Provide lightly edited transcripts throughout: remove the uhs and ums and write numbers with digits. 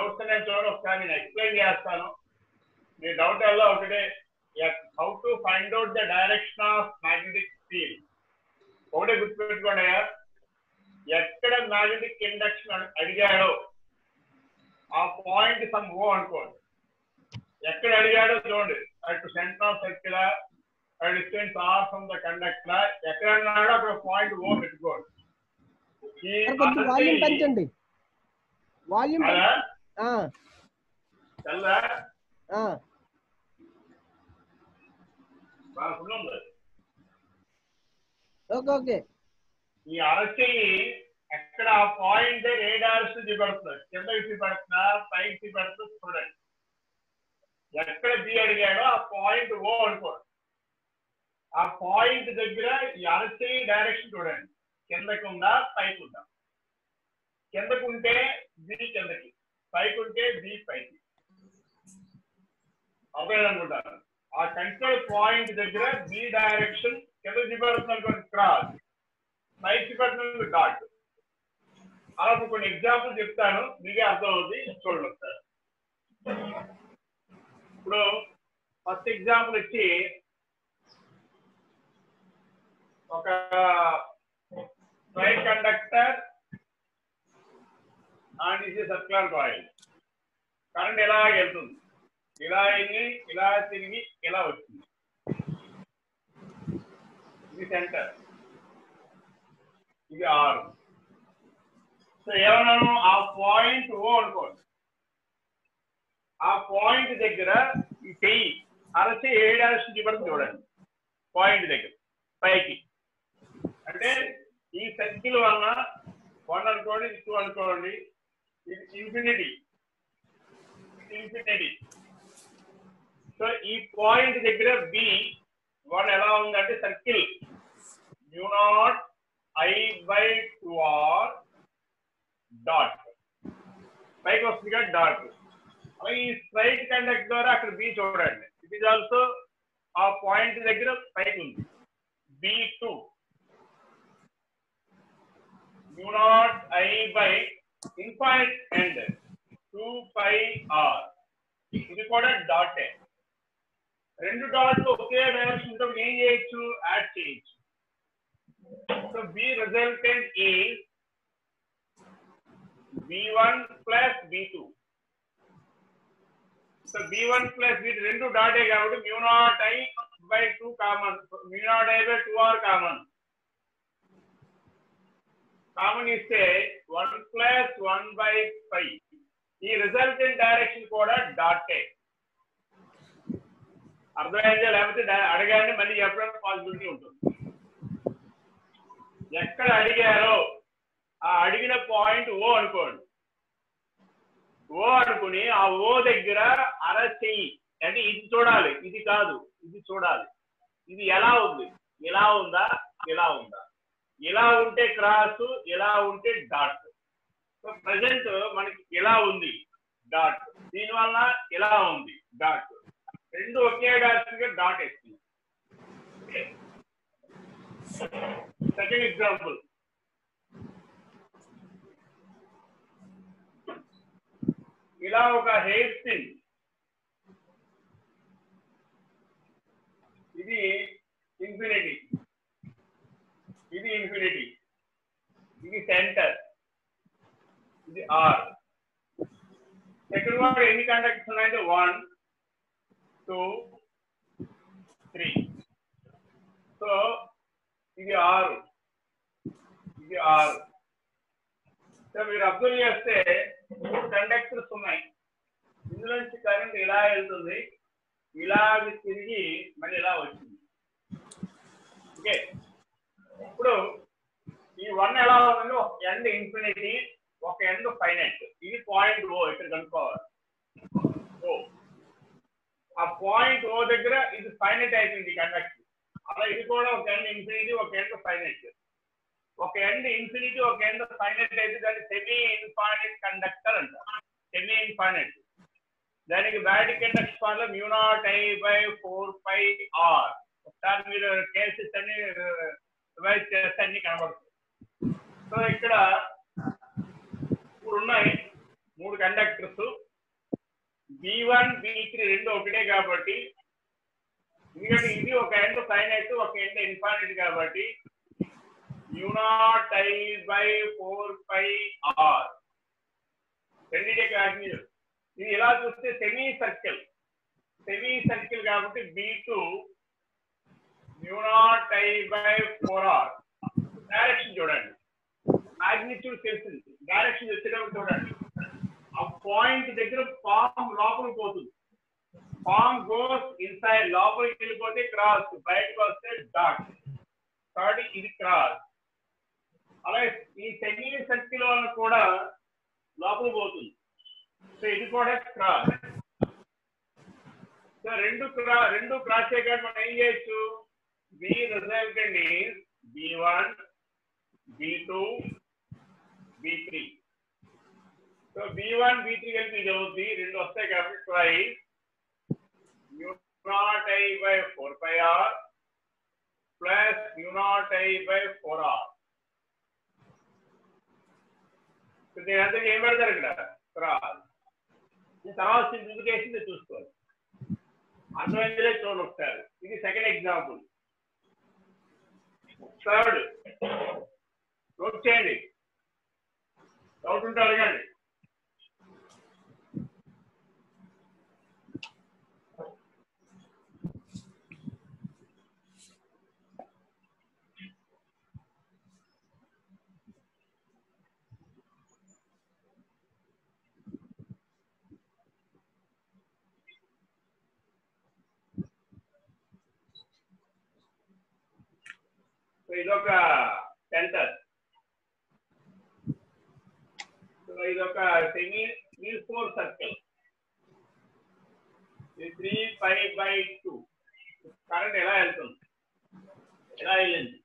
Doubts నేను చూడండి ఒకసారి నేను ఎక్స్ప్లెయిన్ చేస్తాను. మీ డౌట్ ఎలా ఒకటే, how to find out the direction of magnetic field. ఒకటే గుర్తుపెట్టుకోండి, ఎక్కడ మ్యాగ్నెటిక్ ఇండక్షన్ అడిగాడో ఆ పాయింట్ సమ్ ఓ అనుకోండి. ఎక్కడ అడిగాడో చూడండి, అటు centre of circular, distance r from the conductor, ఎక్కడ అన్నాడో అక్కడ పాయింట్ ఓ పెట్టుకోండి. వాల్యూమ్ పెంచండి, వాల్యూమ్ ఓకే. ఈ అరచేయి ఎక్కడ ఆ పాయింట్ ఏ డైరెక్షన్ చూపెడుతుంది, కిందకి చూపెడుతున్నా పైకి చూపెడుతుంది చూడండి. ఎక్కడ బి అడిగాడో ఆ పాయింట్ ఓ అనుకోండి. ఆ పాయింట్ దగ్గర ఈ అరచేయి డైరెక్షన్ చూడండి, కిందకి ఉందా పైకి ఉందా. కిందకు ఉంటే బి కిందకి, పైకి ఉంటే బి పైకి. అర్థమనుకుంటారు. ఆ కంట్రోల్ పాయింట్ దగ్గర బి డైరెక్షన్ కింద చూపెడుతున్న క్రాస్, పైకి చూపెడుతున్న డాట్. అలా కొన్ని ఎగ్జాంపుల్ చెప్తాను, మీకే అర్థం అవుతుంది, చూడండి ఒకసారి. ఇప్పుడు ఫస్ట్ ఎగ్జాంపుల్ వచ్చి ఒక స్ట్రైట్ కండక్టర్ అండ్ ఇది సర్క్యులర్ కాయిల్. కరెంట్ ఎలా వెళ్తుంది, ఇలా వెళ్ళి ఇలా తిరిగి ఇలా వచ్చింది. ఇది సెంటర్, ఇది ఆర్. సో ఏమన్నాను, ఆ పాయింట్ ఓ అనుకోండి. ఆ పాయింట్ దగ్గర ఈ చెయ్యి అరచి ఏ డైరెక్షన్ చూపడుతుంది చూడండి, పాయింట్ దగ్గర పైకి. అంటే ఈ సర్కిల్ వలన 1 అనుకోండి, 2 అనుకోండి, ఇది ఇన్ఫినిటీ, ఇన్ఫినిటీ. సో ఈ పాయింట్ దగ్గర బి 1 ఎలా ఉందంటే సర్కిల్ μ0I/2r డాట్ పైకి వస్తుంది కదా డాట్. ఈ స్ట్రైట్ కండక్టర్ ద్వారా అక్కడ బి చూడండి, ఇట్ ఈస్ ఆల్సో ఆ పాయింట్ దగ్గర పైకి ఉంది B2 μ0I/ infinite end 2πr. ఇది కూడా డాటే. రెండు డాట్లు ఒకే డైరెక్షన్ ఉంటే ఏం చేయొచ్చు, యాడ్ చేయొచ్చు. So B resultant is B1 plus B2. So B1 plus B2 రెండు డాటే కాబట్టి μ0I/2 common, μ0I/2r common. Common ఇస్తే 1 ప్లస్ 1/5. ఈ రిజల్టెంట్ డైరెక్షన్ కూడా డాటే. అర్థమైందా? లేకపోతే అడగానే మళ్ళీ చెప్పడానికి పాసిబిలిటీ ఉంటుంది. ఎక్కడ అడిగారో ఆ అడిగిన పాయింట్ ఓ అనుకోండి. ఓ అనుకుని ఆ ఓ దగ్గర అరచెయ్యి, అంటే ఇది చూడాలి, ఇది కాదు, ఇది చూడాలి. ఇది ఎలా ఉంది, ఇలా ఉందా, ఇలా ఉందా. ఇలా ఉంటే క్రాస్, ఇలా ఉంటే డాట్. సో ప్రజెంట్ మనకి ఇలా ఉంది డాట్, దీనివల్ల ఇలా ఉంది డాట్. రెండు ఒకే డైరెక్షన్ గా డాట్ వేస్తుంది. సెకండ్ ఎగ్జాంపుల్, ఇలా ఒక హెయిర్ పిన్, ఇది ఇన్ఫినిటీ, ఇది ఇన్ఫినిటీ, ఇది సెంటర్, ఇది ఆర్. సెకండ్ వన్ ఎన్ని కండక్టర్స్ ఉన్నాయంటే 1 2 3. సో ఇది 6, ఇది 6. సో మీరు అబ్జర్వ్ చేస్తే 3 కండక్టర్స్ ఉన్నాయి. ఇందులో నుంచి కరెంట్ ఇలా వెళ్తుంది, ఇలా తిరిగి మళ్ళీ ఇలా వచ్చింది. ఓకే, ఇప్పుడు ఈ 1 ఎలా ఉందంటే ఒక ఎండ్ ఇన్ఫినిటీ, ఒక ఎండ్ ఫైనైట్. ఇది పాయింట్ ఓ, ఇక్కడ కనుక్కోవాలి. ఓ ఆ పాయింట్ ఓ దగ్గర ఇది ఫైనైట్ అయిపోయింది కండక్టర్. అలా ఇది కూడా ఒక ఎండ్ ఇన్ఫినిటీ, ఒక ఎండ్ ఫైనైట్. ఒక ఎండ్ ఇన్ఫినిటీ, ఒక ఎండ్ ఫైనైట్ అయితే దాన్ని సెమీ ఇన్ఫైనైట్ కండక్టర్ అంటారు. Semi infinite. దానికి బ్యాటిక్ కండక్టర్ ఫార్ములా μ0I/4πr. ఒకసారి మీరు కేసెస్ అన్ని రివైజ్ చేస్తే అన్ని కనబడుతుంది. సో ఇక్కడ 3 ఉన్నాయి, 3 మూడు కండక్టర్స్ B1 B3 రెండు ఒకటే కాబట్టి, ఎందుకంటే ఇది ఒక ఎండ్ ఫైనైట్ ఒక ఎండ్ ఇన్ఫైనైట్ కాబట్టి u0I/4πr రెండిటే కాదు. ఇది ఇలా చూస్తే సెమీ సర్కిల్ కాబట్టి B2 u0I/4r. డైరెక్షన్ చూడండి, మాగ్నిట్యూడ్ తెలిసింది, డైరెక్షన్ వచ్చేటప్పుడు చూడండి. ఆ పాయింట్ దగ్గర ఫామ్ లోపలికి పోతుంది, ఫామ్ గోస్ ఇన్సైడ్, లోపలికి వెళ్ళిపోతే క్రాస్, బయటకు వస్తే డాట్, కాబట్టి ఇది క్రాస్. అలాగే ఈ సెమీ సర్కిల్ వల్ల కూడా లోపలికి పోతుంది, సో ఇది కూడా క్రాస్. సో రెండు క్రాస్ చేయగా మనం ఏం చేయొచ్చు, B resultant is B1 B2 B3. So B1 B3 కలిపి ఇది అవుతుంది, రెండు వస్తాయి కాబట్టి ట్వైస్ u0I/4πr ప్లస్ u0I/4r. దీని అంతా ఏం పెడతారు ఇక్కడ క్రాస్. ఈ తర్వాత సింప్లిఫికేషన్ చూసుకోవాలి, అర్థమైందిలే చూడండి ఒకసారి. ఇది సెకండ్ ఎగ్జాంపుల్. థర్డ్ నోట్ చేయండి, డౌట్ ఉంటే అడగండి. ఇదొక సెంటర్, ఇదొక సెమీ 3/4 సర్కిల్, 3π/2. కరెంట్ ఎలా వెళ్తుంది, ఎలా వెళ్ళింది,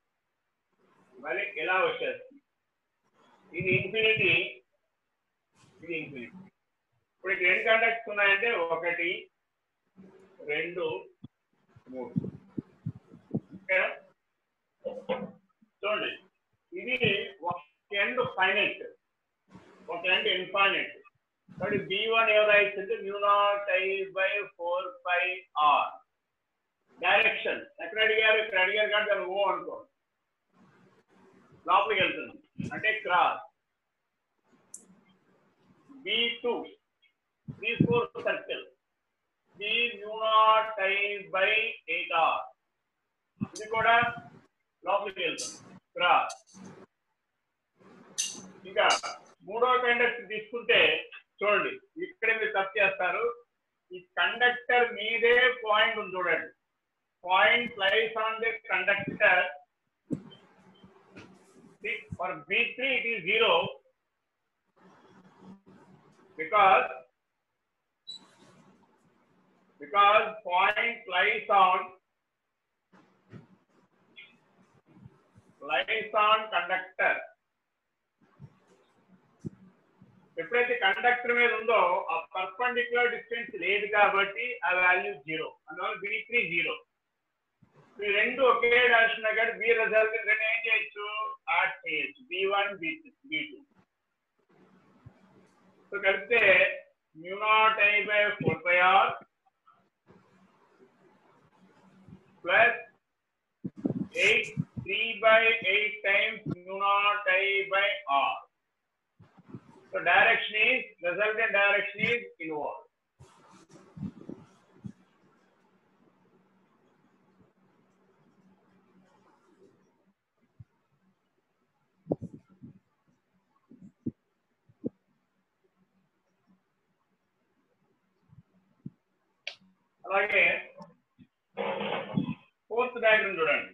మళ్ళీ ఎలా వచ్చేస్తుంది. ఇది ఇన్ఫినిటీ, ఇది ఇన్ఫినిటీ. ఇప్పుడు ఇక్కడ ఎన్ని కండక్టర్స్ ఉన్నాయంటే 1 2 3. ఓకేనా? చూడండి, ఇది ఒక ఎండ్ ఫైనైట్ ఒక ఎండ్ ఇన్ఫైనైట్. కాబట్టి B1 ఏదైతుంటే u0I/4πr. డైరెక్షన్ ఎక్కడ అడిగారు, ఇక్కడ అడిగారు కాబట్టి అది ఓ అనుకో, లోపలికి వెళ్తుంది అంటే క్రాస్. B2 3/4 circle, u0I/8r. ఇది కూడా లోపలికి వెళ్తుంది క్రాస్. ఇంకా మూడో కండక్టర్ తీసుకుంటే చూడండి, ఇక్కడ మీరు తప్పు చేస్తారు. ఈ కండక్టర్ మీదే పాయింట్ ఉంది చూడండి, point place on the conductor. For B3 it is 0 because point lies on conductor. ఎప్పుడైతే కండక్టర్ మీద ఉందో ఆ పర్పెండిక్యులర్ డిస్టెన్స్ లేదు కాబట్టి ఆ వాల్యూ 0, అందువల్ల B3 0. ఈ రెండు ఒకే డైరెక్షన్ కాబట్టి B రిజల్ట్ రెండు ఏం చేయొచ్చు, యాడ్ చేయొచ్చు, B1 B2. సో కలిపితే u0I/4πr plus 3/8 times u0I/r. So resultant direction is inward. అలాగే ఫోర్త్ డయాగ్రమ్ చూడండి.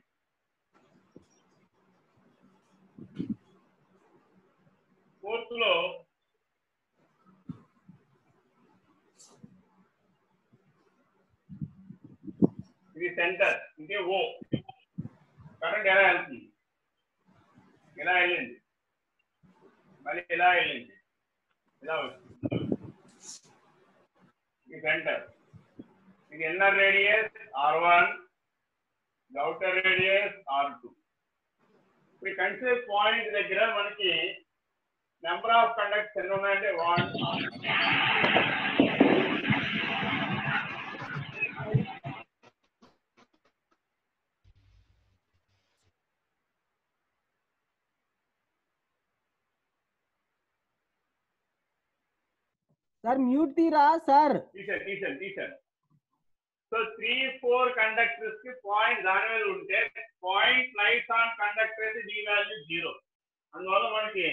ఫోర్త్ లో ఇది సెంటర్, ఇదే ఓ. కరెంట్ ఎలా వెళ్తుంది, ఎలా వెళ్ళింది, మళ్ళీ ఎలా వెళ్ళింది, ఇలా వస్తుంది. ఈ సెంటర్, ఇది inner radius R1, outer radius R2. ఇప్పుడు కన్సిడర్ పాయింట్ దగ్గర మనకి నెంబర్ ఆఫ్ కండక్టర్స్ ఎన్ని ఉన్నాయంటే 1. సార్ మ్యూట్ తీరా సార్. తీసాను. సో 3-4 కండక్టర్స్ కి పాయింట్ దాని మీద ఉంటే పాయింట్ లైట్స్ ఆన్ కండక్టర్ అయితే బి వాల్యూ 0. అందువల్ల మనకి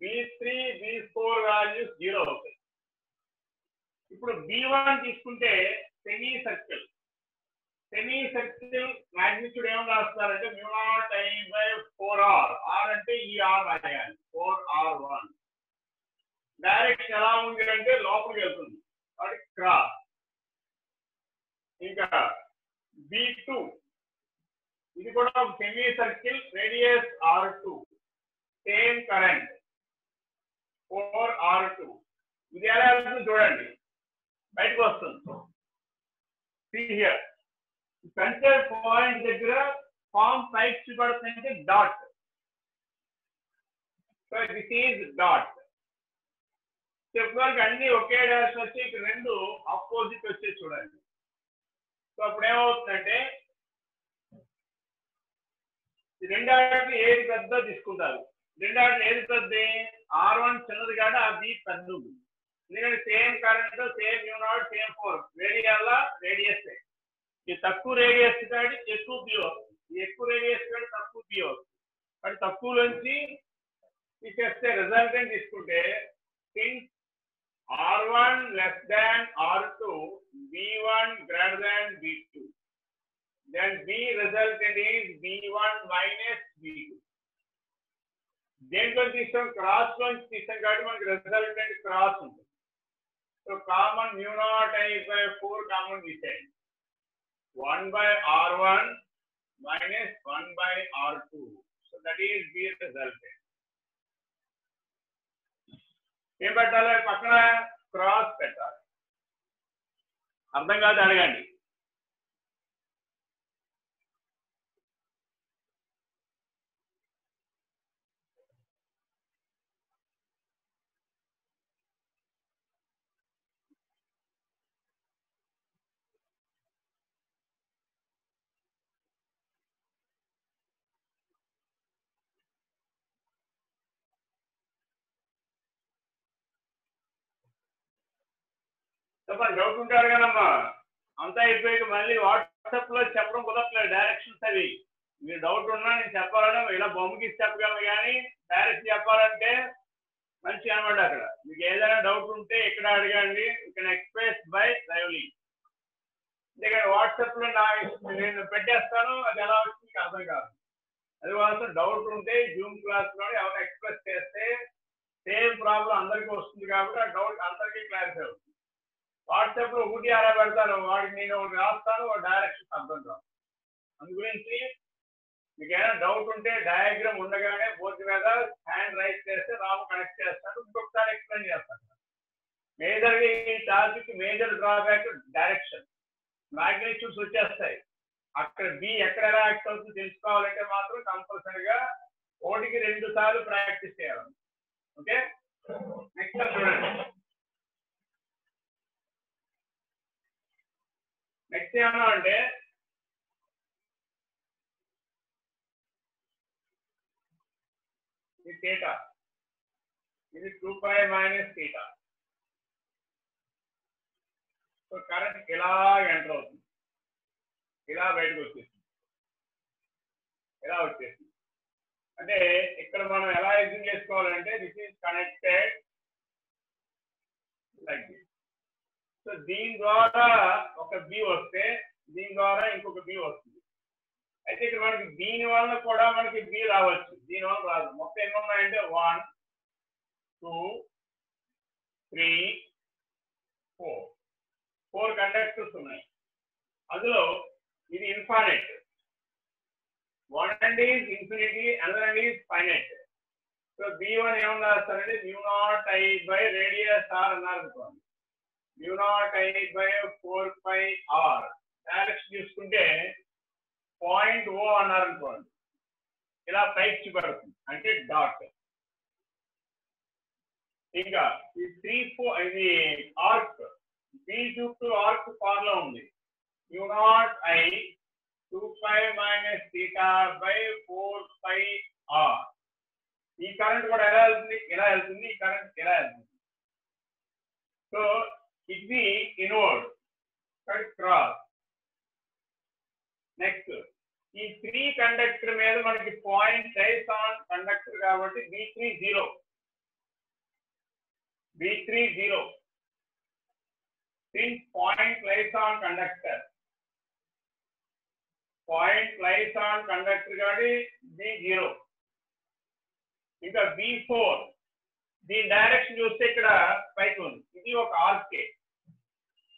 B3 B4 వాల్యూస్ 0 అవుతాయి. ఇప్పుడు B1 తీసుకుంటే సెమీ సర్కిల్ మాగ్నిట్యూడ్ ఏమని రాస్తారంటే μ0I/4R. R అంటే ఈ R రాయాలి, 4R1. డైరెక్షన్ ఎలా ఉంది అంటే లోపలికి వెళ్తుంది, అది క్రాస్. ఇంకా B2 ఇది కూడా semi circle, radius R2, same current 4R2. ఇది ఎలా వెళ్తుంది చూడండి, బయటకు వస్తుంది. See here, సెంటర్ పాయింట్ దగ్గర ఫామ్ పైకి చూపడుతుందంటే dot. So this is dot. చెప్పడానికి అన్ని ఒకే డైరెక్షన్ వచ్చి ఇక్కడ రెండు ఆపోజిట్ వచ్చి చూడండి. సో అప్పుడు ఏమవుతుందంటే రెండాటిని ఏది పెద్ద తీసుకుంటారు. రెండాటిని ఏది పెద్దది, R1 చిన్నది కాబట్టి ఆ B పెద్దది. ఎందుకంటే same current, same μ0, same force. Radius ఈ తక్కువ రేడియస్ కాబట్టి ఎక్కువ B వస్తుంది, ఈ ఎక్కువ రేడియస్ కాబట్టి తక్కువ B వస్తుంది. కాబట్టి తక్కువ నుంచి తీసేస్తే రిజల్టెంట్ తీసుకుంటే since R1 less than R2, B1 greater than B2, then B resultant is B1 minus B2. దేంట్లో తీసాం, క్రాస్ లోంచి తీసాం కాబట్టి మనకి రిజల్టెంట్ క్రాస్ ఉంటుంది. సో కామన్ μ0I/4 కామన్ తీసేయండి, 1/R1 minus 1/R2. So that is B resultant. ఏం పెట్టాలి, పక్కన క్రాస్ పెట్టాలి. అర్థం కాదు అడగండి. చెప్పండి, డౌట్ ఉంటారు కదమ్మా. అంతా అయిపోయి మళ్ళీ వాట్సాప్ లో చెప్పడం కుదరట్లేదు డైరెక్షన్స్ అవి. మీరు డౌట్ ఉన్నా నేను చెప్పాలంటే ఇలా బొమ్మకి చెప్పగలను, కానీ డైరెక్ట్ చెప్పాలంటే మంచి అనమాట. అక్కడ మీకు ఏదైనా డౌట్ ఉంటే ఇక్కడ అడగండి, ఇక్కడ ఎక్స్ప్రెస్ బై లైవ్లీ. ఇక్కడ వాట్సాప్ లో నేను పెట్టేస్తాను, అది ఎలా వచ్చి మీకు అర్థం కాదు. అది మాత్రం డౌట్ ఉంటే జూమ్ క్లాస్ లో ఎవరు ఎక్స్ప్రెస్ చేస్తే సేమ్ ప్రాబ్లం అందరికీ వస్తుంది కాబట్టి ఆ డౌట్ అందరికీ క్లారిఫై అవుతుంది. వాట్సాప్ లో ఒకటి అలా పెడతాను, వాడికి నేను ఒకటి రాస్తాను, వాడు డైరెక్షన్ అర్థం కాదు. అందు గురించి మీకు ఏదైనా డౌట్ ఉంటే డయాగ్రామ్ ఉండగానే బోర్డు మీద హ్యాండ్ రైట్ చేస్తే రాము కనెక్ట్ చేస్తాను, ఇంకొకసారి ఎక్స్ప్లెయిన్ చేస్తాను. మేజర్ ఈ topic major drawback direction. Magnitudes వచ్చేస్తాయి, అక్కడ బి ఎక్కడ ఎలా యాక్ట్ అవుతుందో తెలుసుకోవాలంటే మాత్రం కంపల్సరీగా 1కి 2 సార్లు ప్రాక్టీస్ చేయాలి. ఓకే, నెక్స్ట్ చూడండి. నెక్స్ట్ ఏమన్నా అంటే ఇది θ, ఇది 2π - θ. సో కరెంట్ ఇలా ఎంటర్ అవుతుంది, ఇలా బయటకు వచ్చేస్తుంది, ఇలా వచ్చేస్తుంది. అంటే ఇక్కడ మనం ఎలా ఎగ్జిమ్ చేసుకోవాలంటే this is connected like this. So దీని ద్వారా ఒక బి వస్తే దీని ద్వారా ఇంకొక బి వస్తుంది. అయితే ఇక్కడ మనకి దీని వల్ల కూడా మనకి బి రావచ్చు, దీని వల్ల రాదు. మొత్తం ఎన్ని ఉన్నాయంటే 1 2 3 4 కండక్టర్స్ ఉన్నాయి. అందులో ఇది infinite, one end is infinity, another end is finite. So B1 ఏమన్నా రాస్తారంటే μ0I radius r అన్నారు అనుకోండి, μ0I/4πr. డైరెక్షన్ చూసుకుంటే పాయింట్ O అన్నారు అనుకోండి, ఇలా పైకి చూపడుతుంది అంటే డాట్. ఇంకా ఈ 3 4 ఇది ఆర్క్ బి చుట్టూ ఆర్క్ ఫార్ లో ఉంది యు naught I 2 π minus θ by 4 π r. ఈ కరెంట్ కూడా ఎలా వెళ్తుంది, ఇలా వెళ్తుంది, ఈ కరెంట్ ఎలా వెళ్తుంది. సో ఇది ఇన్వర్డ్ క్రాస్. నెక్స్ట్ ఈ 3 కండక్టర్ మీద మనకి పాయింట్ లైస్ ఆన్ కండక్టర్ కాబట్టి B3 0. Since point lies on conductor కాబట్టి B0. ఇంకా B4 దీని డైరెక్షన్ చూస్తే ఇక్కడ పైకి ఉంది, ఇది ఒక ఆర్కే.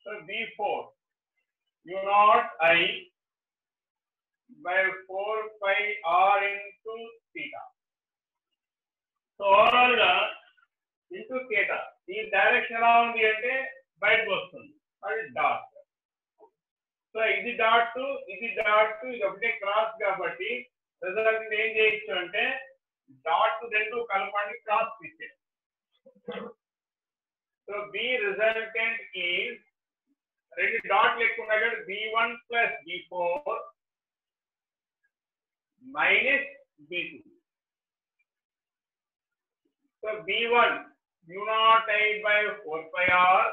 So B4 U0 I by 4 pi r into theta. So overall గా ఇంటూ theta ఈ డైరెక్షన్ ఎలా ఉంది అంటే బయటకు వస్తుంది, అది డాట్. సో ఇది డాట్ ఇది ఒకటే క్రాస్ కాబట్టి రిజల్ట్ ఏం చేయొచ్చు అంటే డాట్ రెండు కలపండి, క్రాస్ తీసేది. సో బి రిజల్టెంట్ ఈజ్ రెండు డాట్లు ఎక్కువ ఉన్నాయి కాబట్టి B1 plus B4 minus B2. So B1 U0 I by 4 pi r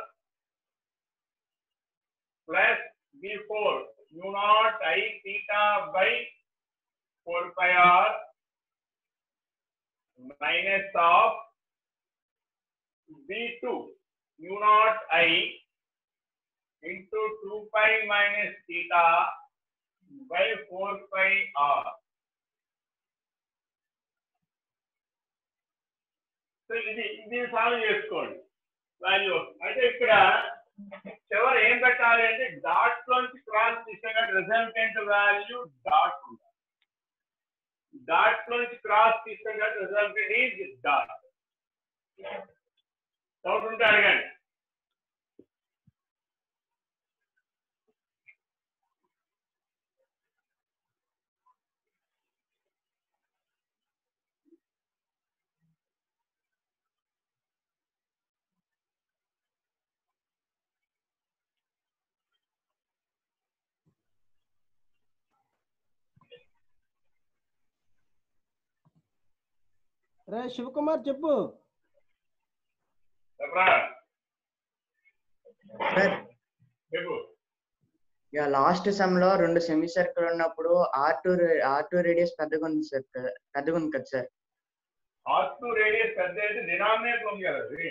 plus B4 U0 I theta by 4 pi r minus of B2 U0 I into 2 pi minus theta by 4 pi r. So ఇది solve చేసుకోండి, value అంటే ఇక్కడ చివరి ఏం పెట్టాలి అంటే dot లోంచి cross తీసిన రిజల్టెంట్ వాల్యూ డాట్ ఉండాలి. డాట్ లోంచి క్రాస్ తీసిన రిజల్టెంట్ ఈజ్ డాట్. డౌట్ ఉంటే అడగండి. రే శివకుమార్ చెప్పు. ఇక లాస్ట్ సెమ్ లో 2 సెమీ సర్కిల్ ఉన్నప్పుడు R2 రేడియస్ పెద్దగా ఉంది సార్, పెద్దగా ఉంది కదా సార్. R2 రేడియస్ పెద్ద అయితే డినామినేటర్ ఉంది కదా, అది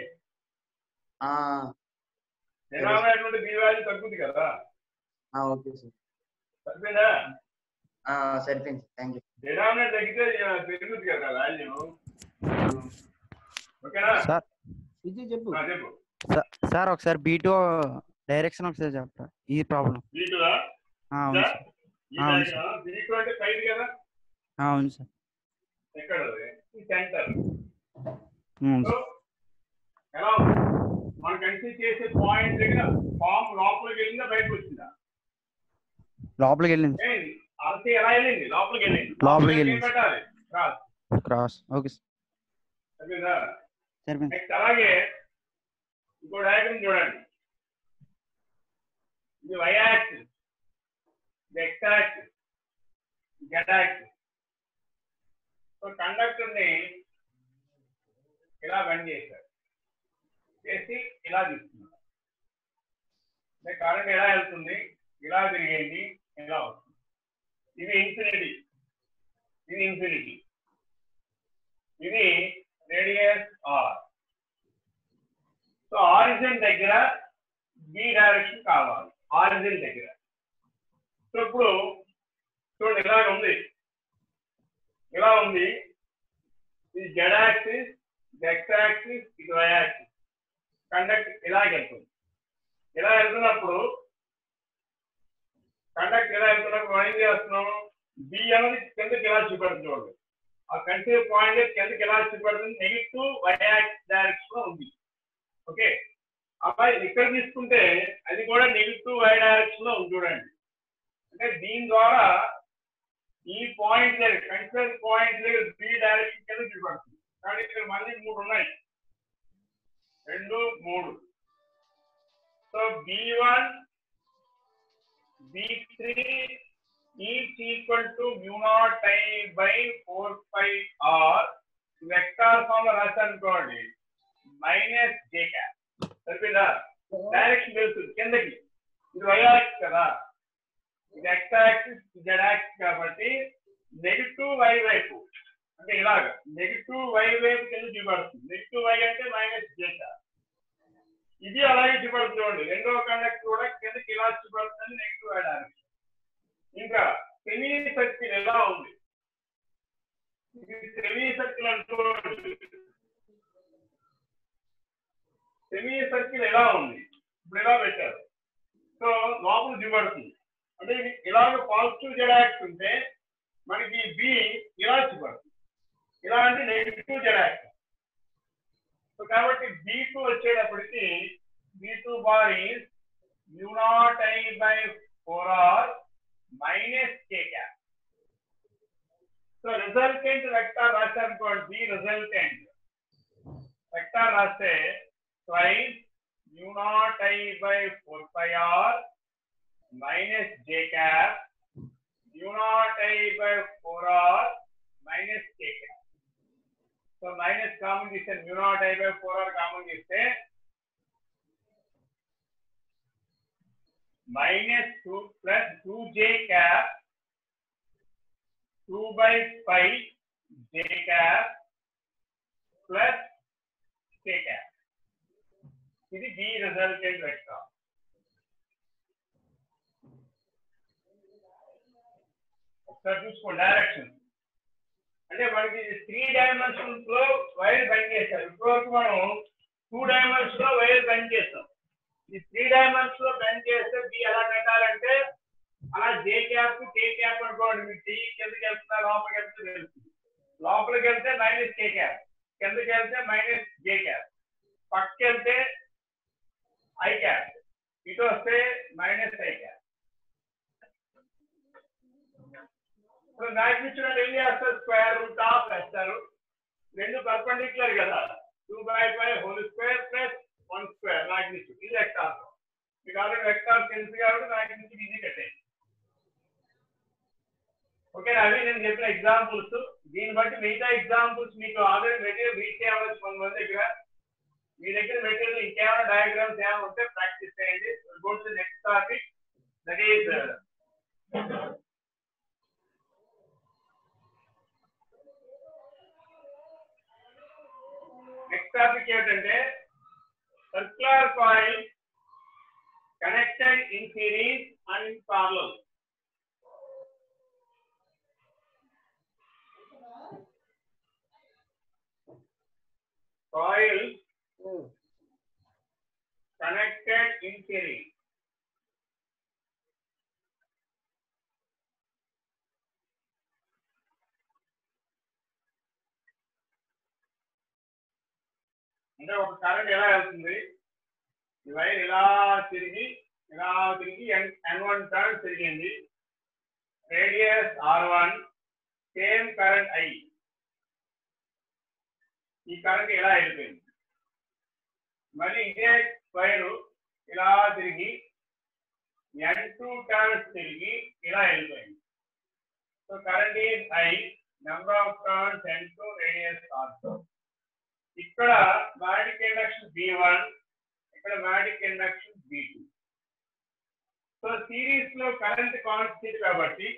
డినామినేటర్ నుండి B వాల్యూ తగ్గుతుంది కదా. ఓకే సార్, సరిపోయిందా? సరిపోయింది, థ్యాంక్ యూ. డినామినేటర్ తగ్గితే పెరుగుతుంది కదా వాల్యూ. ఓకేనా సార్? విజయ్ చెప్పు. చెప్పు సార్. ఒకసారి B2 డైరెక్షన్ ఒకసారి చెప్పరా, ఈ ప్రాబ్లం. B2 అవును సార్. B2 అంటే పైది కదా. అవును సార్. ఎక్కడ సెంటర్. అవును సార్. ఎలా మనం కన్సిడర్ చేసే పాయింట్ దగ్గర ఫామ్ లోపలికి వెళ్ళిందా బయటకు వచ్చిందా? లోపలికి వెళ్ళింది. అరసి ఎలా వెళ్ళింది? లోపలికి వెళ్ళింది. పెట్టాలి క్రాస్. ఓకే సార్, సరిపోయిందా? సరిపోయింది. నెక్స్ట్ అలాగే ఇంకో డయాగ్రమ్ చూడండి. ఇది y యాక్సిస్, ఇది x axis, z axis. So conductor ని ఇలా బెండ్ చేశారు, చేసి ఇలా తీసుకున్నారు. కరెంట్ ఎలా వెళ్తుంది, ఇలా తిరిగేది, ఇలా వస్తుంది. ఇది ఇన్ఫినిటీ, ఇది ఇన్ఫినిటీ, ఇది రేడియస్ r. సో ఆరిజిన్ దగ్గర b డైరెక్షన్ కావాలి, ఆరిజిన్ దగ్గర. సో ఇప్పుడు చూడండి ఇలా ఉంది, ఇలా ఉంది. ఇది z యాక్సిస్, ఇది x యాక్సిస్, ఇది y యాక్సిస్. కండక్ట్ ఇలాగ వెళ్తుంది. ఇలా వెళ్తున్నప్పుడు కండక్ట్ ఇలా వెళ్తున్నప్పుడు మనం ఏం చేస్తున్నాము, b అనేది కిందకి ఇలా చూపెడుతుంది. చూడండి ఆ కన్సిడర్ పాయింట్ కిందకి ఎలా చూపెడుతుంది, నెగిటివ్ y యాక్సిస్ డైరెక్షన్ లో ఉంది. ఓకే, అబ్బాయి ఇక్కడ తీసుకుంటే అది కూడా నెగిటివ్ y డైరెక్షన్ లో ఉంది. చూడండి అంటే దీని ద్వారా ఈ పాయింట్ దగ్గర కన్సిడర్ పాయింట్ దగ్గర b డైరెక్షన్ కింద చూపెడుతుంది. కానీ ఇక్కడ మళ్ళీ 3 ఉన్నాయి. 2 3. So B1 B3 each equal to μ0I/4πr vector form లో రాశాను అనుకోండి మైనస్ జే క్యాప్. సరిపోయిందా? డైరెక్షన్ తెలుస్తుంది కిందకి. ఇది y యాక్సిస్ కదా, ఇది x యాక్సిస్, z యాక్సిస్ కాబట్టి నెగిటివ్ y వైపు అంటే ఇలాగ నెగిటివ్ y వైపు కింద చూపడుతుంది. నెగిటివ్ y అంటే మైనస్ జే క్యాప్. ఇది అలాగే చూపడుతుంది. రెండవ కండక్టర్ కూడా కిందకి ఇలా చూపడుతుంది, నెగిటివ్ y డైరెక్షన్. ఇంకా సెమీ సర్కిల్ ఎలా ఉంది? ఇది సెమీ సర్కిల్ అనుకోండి. సెమీ సర్కిల్ ఎలా ఉంది? ఇప్పుడు ఇలా పెట్టారు. సో లోపల చూపడుతుంది. అంటే ఇది ఇలాగ పాజిటివ్ జెడ్ యాక్సిస్ ఉంటే మనకి బి ఇలా చూపడుతుంది. ఇలా అంటే నెగిటివ్ జెడ్ యాక్సిస్. సో కాబట్టి B2 వచ్చేటప్పటికి B2 bar is μ0I/4r minus K cap. So resultant vector రాశారు అనుకోండి, బి రిజల్టెంట్ వెక్టార్ రాస్తే twice μ0I/4πr minus j cap μ0I/4r minus k cap. So minus common తీస్తే μ0I/4r common తీస్తే minus 2 plus 2j cap 2/pi j cap plus k cap. ఇది B resultant vector. ఒకసారి చూసుకోండి direction. అంటే మనకి 3 dimensions లో wire bend చేశారు. ఇప్పటివరకు మనం 2 డైమెన్షన్స్ లో వైర్ బెండ్ చేస్తాం. ఈ 3 డైమెన్షన్స్ లో బెండ్ చేస్తే B ఎలా పెట్టాలంటే అలా J క్యాప్ K క్యాప్ అనుకోండి. మీకు T కిందకి వెళ్తున్నా లోపలికి వెళ్తే తెలుస్తుంది. లోపలికి వెళ్తే మైనస్ K క్యాప్, కిందకి వెళ్తే మైనస్ J క్యాప్, పక్కకి వెళ్తే I క్యాప్, ఇటు వస్తే మైనస్ I క్యాప్. ఇప్పుడు మ్యాగ్నిట్యూడ్ ఏం చేస్తారు? స్క్వేర్ రూట్ ఆఫ్ వేస్తారు. రెండు పర్పెండిక్యులర్ కదా, 2/5 whole square plus 1 square magnitude. ఇది వెక్టార్. మీకు ఆల్రెడీ వెక్టార్ తెలుసు కాబట్టి మ్యాగ్నిట్యూడ్ ఈజీ కట్టేది. ఓకే, అవి నేను చెప్పిన ఎగ్జాంపుల్స్. దీన్ని బట్టి మిగతా ఎగ్జాంపుల్స్ మీకు ఆల్రెడీ మెటీరియల్ రీచ్ అవ్వచ్చు కొంతమంది దగ్గర. మీ దగ్గర మెటీరియల్ ఇంకేమైనా డయాగ్రామ్స్ ఏమైనా ఉంటే ప్రాక్టీస్ చేయండి. Go to next topic, that is next topic ఏంటంటే circular coil connected in series and in parallel. Coils connected in series. అంటే ఒక కరెంట్ ఎలా వెళ్తుంది? ఈ వైర్ ఇలా తిరిగి N1 టర్న్ తిరిగింది. Radius R1, same current I. ఈ కరెంట్ ఇలా వెళ్ళిపోయింది. మళ్ళీ ఇదే వైరు ఇలా తిరిగి N2 టర్న్స్ తిరిగి ఇలా వెళ్ళిపోయింది. So current is I, number of turns N2, radius R2. ఇక్కడ మ్యాగ్నెటిక్ ఇండక్షన్ B1, ఇక్కడ magnetic induction B2. So series లో కరెంట్ కాన్స్టెంట్ కాబట్టి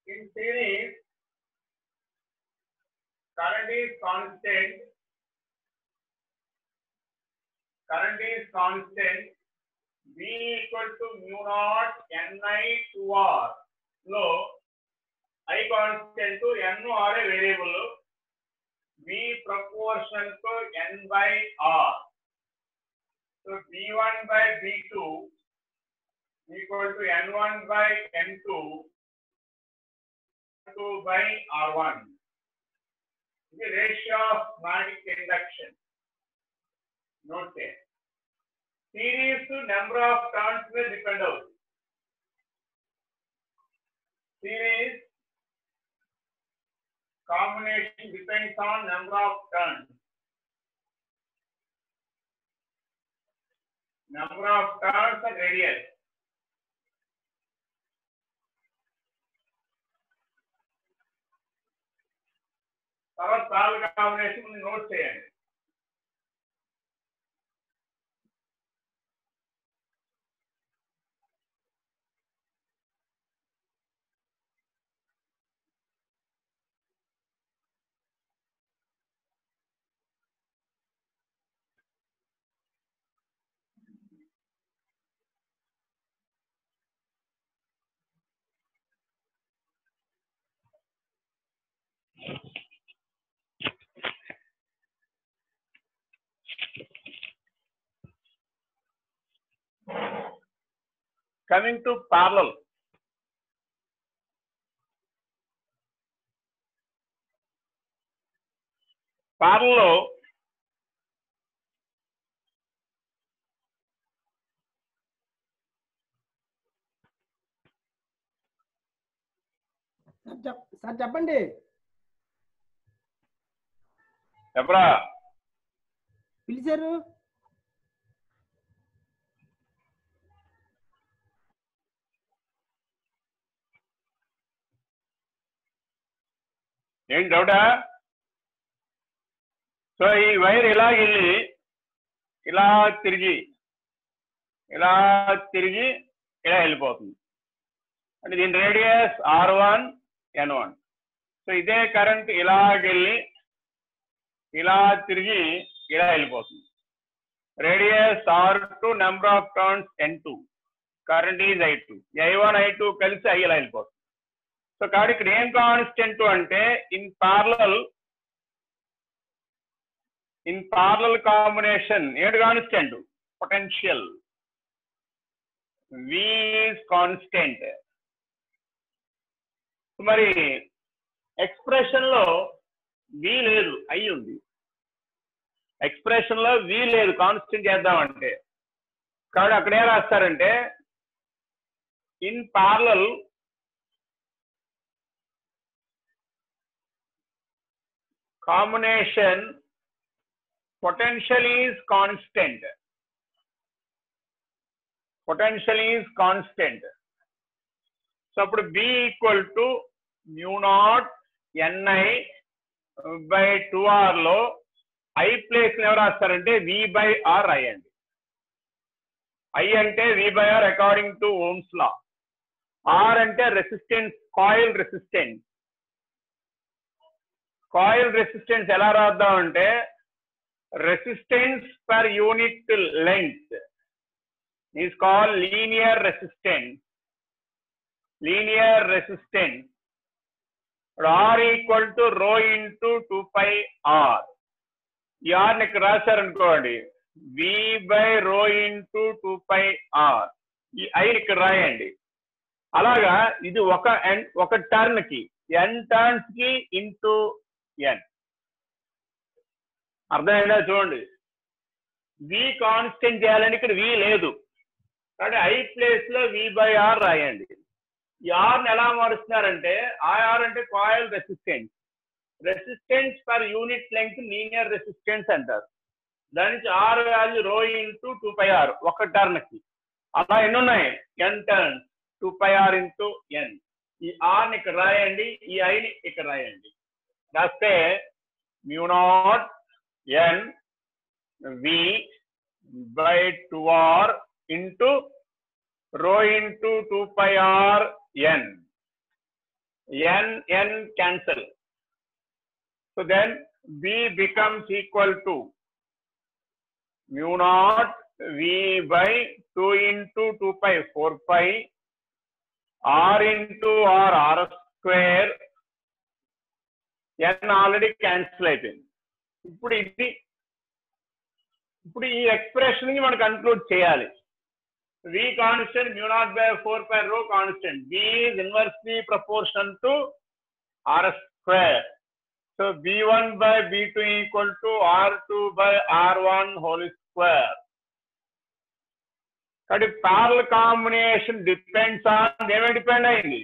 in series current is constant V equal to μ0 Ni/2r లో I constant to N or a variable, V proportional to N/R. So B1/B2 equal to N1/N2 2/R1. The ratio of magnetic induction. Note there. Series to number of turns will depend on. Series combination depends on number of turns. number of turns and radius. తర్వాత parallel combination note చేయండి. Coming to parallel. Parallel sir చెప్పండి. చెప్పరా పిలిచారు. ఏం డౌటా? So ఈ wire ఇలా వెళ్ళి ఇలా తిరిగి ఇలా వెళ్ళిపోతుంది. అంటే దీని రేడియస్ R1 N1. సో ఇదే కరెంట్ ఇలాగెళ్ళి ఇలా తిరిగి ఇలా వెళ్ళిపోతుంది. Radius R2, number of turns N2, current is I2. I1 I2 కలిసి I ఇలా వెళ్ళిపోతుంది. సో కాబట్టి ఇక్కడ ఏం కాన్స్టెంట్ అంటే ఇన్ పారలల్ కాంబినేషన్ ఏంటి constant? Potential V is constant. మరి ఎక్స్ప్రెషన్ లో V లేదు, I ఉంది. ఎక్స్ప్రెషన్ లో V లేదు, కాన్స్టెంట్ చేద్దామంటే. కాబట్టి అక్కడ ఏం రాస్తారంటే in parallel combination potential is constant. Potential is constant. So appudu B equal to mu naught Ni by 2R lo I place never rastarante V by R ayandi. I ante V by R according to Ohm's law. R ante resistance, coil resistance. Coil resistance ఎలా రాద్దాం అంటే resistance per unit length is called linear resistance. R equal to rho into 2 pi R. ఈ R ని ఇక్కడ రాశారనుకోండి V by rho into 2 pi R. ఈ I ఇక్కడ రాయండి. అలాగా ఇది ఒక టర్న్ కి n టర్న్స్ కి ఇంటూ n. అర్థమైందా? చూడండి, V కాన్స్టెంట్ చేయాలంటే ఇక్కడ V లేదు కాబట్టి I ప్లేస్ లో V బై R రాయండి. ఈ R ని ఎలా మారుస్తున్నారంటే IR అంటే coil resistance per unit length linear resistance అంటారు. దాని నుంచి R వాల్యూ రో ఇంటూ 2 పై R ఒక టర్న్ కి. అలా ఎన్ని ఉన్నాయి? n టర్న్స్, 2 పై R ఇంటూ n. ఈ R ని ఇక్కడ రాయండి, ఈ I ని ఇక్కడ రాయండి. రాస్తే mu naught N V by 2R into rho into 2 pi R N. N cancel. So then B becomes equal to mu naught V by 2 into 2 pi 4 pi R into R square. N already cancel అయిపోయింది. ఇప్పుడు ఈ expression ని మనం conclude చేయాలి. V constant, mu naught by 4 pi rho constant. V is inversely proportional to R square. So B1 by B2 equal to R2 by R1 whole square. కాబట్టి parallel combination depends on ఏమేమి depend అయింది?